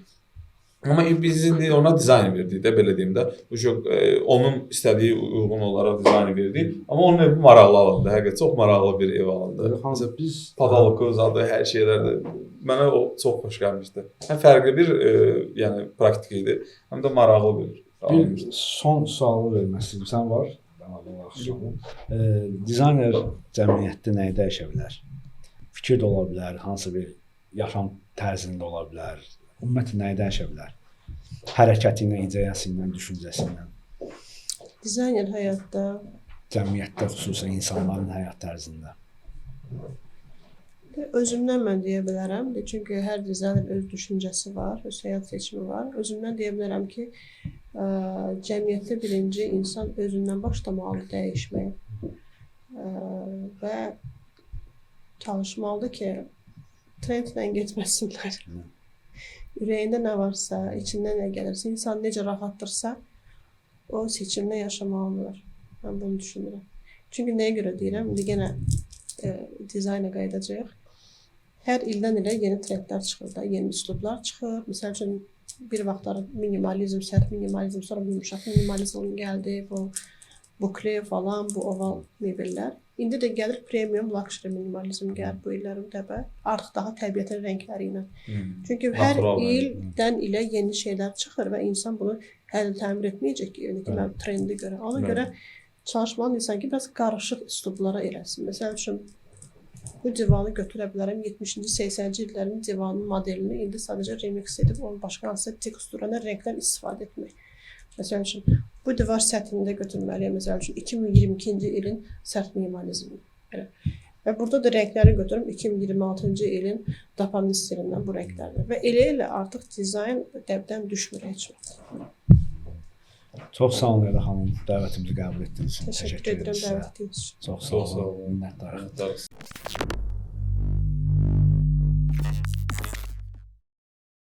Amma biz indi ona dizayn verdik də, belə deyim də. Bu onun istədiyi uyğun olaraq dizayn verdik. Amma onun evi maraqlı alındı, həqiqətən çox maraqlı bir ev alındı. Hansı biz Pataloku zadı, hər şeylər də mənə o çox xoş gəlmişdi. Həm fərqli bir yəni praktik idi, həm də maraqlı bir son sualı vermək istəyirəm. Sən var? Dizayner cəmiyyətdə nəyi dəyişə bilər? Fikir də ola bilər, hansı bir yaşam tərzində ola bilər. Ümumiyyətlə nəyi dəyişə bilər? Hərəkəti ilə, ideyası ilə, düşüncəsi ilə. Dizayner həyatda, Cəmiyyətdə, xüsusən insanların həyat tərzində. özümdən mən deyə bilərəm. Çünki hər dizayner öz düşüncəsi var, öz həyat seçimi var. Özümdən deyə bilərəm ki, cəmiyyətdə birinci insan özündən başlamalıdır dəyişməyə. Və çalışmalıdır ki, trendlə getməsinlər. Ürəyində nə varsa, içindən nə gəlirsə, insan necə rahatdırsa, o seçimlə yaşamalıdır. Mən bunu düşünürəm. Çünki nəyə görə deyirəm? İndi yenə dizayna qayıdacağıq. Hər ildən ilə yeni trendlər çıxır da, yeni üslublar çıxır. Məsəl üçün, bir vaxtlar minimalizm, sərt minimalizm, sonra yumuşaq minimalizm gəldi, bu bukle falan, bu oval mebellər. İndi də gəlir premium luxury minimalizm gəlir bu illərin təbə. Artıq daha təbiətin rəngləri ilə. Çünki hər ildən ilə yeni şeylər çıxır və insan bunu hər il təmir etməyəcək ki, yəni trendi görə. Ona görə çalışmalı insan ki, biraz qarışıq üslublara eləsin. Məsəl üçün, bu divanı götürə bilərəm 70-ci, 80-ci illərin divanın modelini indi sadəcə remix edib, onun başqa hansısa teksturana rəngdən istifadə etmək. Məsəl üçün, bu divar səthini də götürməliyəm. Məsəl üçün, 2022-ci ilin sərt minimalizmi. Və burada da rəngləri götürüm 2026-cı ilin dopamin stilindən bu rənglərdir. Və elə artıq dizayn dəbdən düşmür heç vaxt. Çox sağ olun Leyla xanım, dəvətimizi qəbul etdiyiniz üçün. Təşəkkür edirəm dəvətiniz üçün. Çox sağ olun. Minnətdarıq.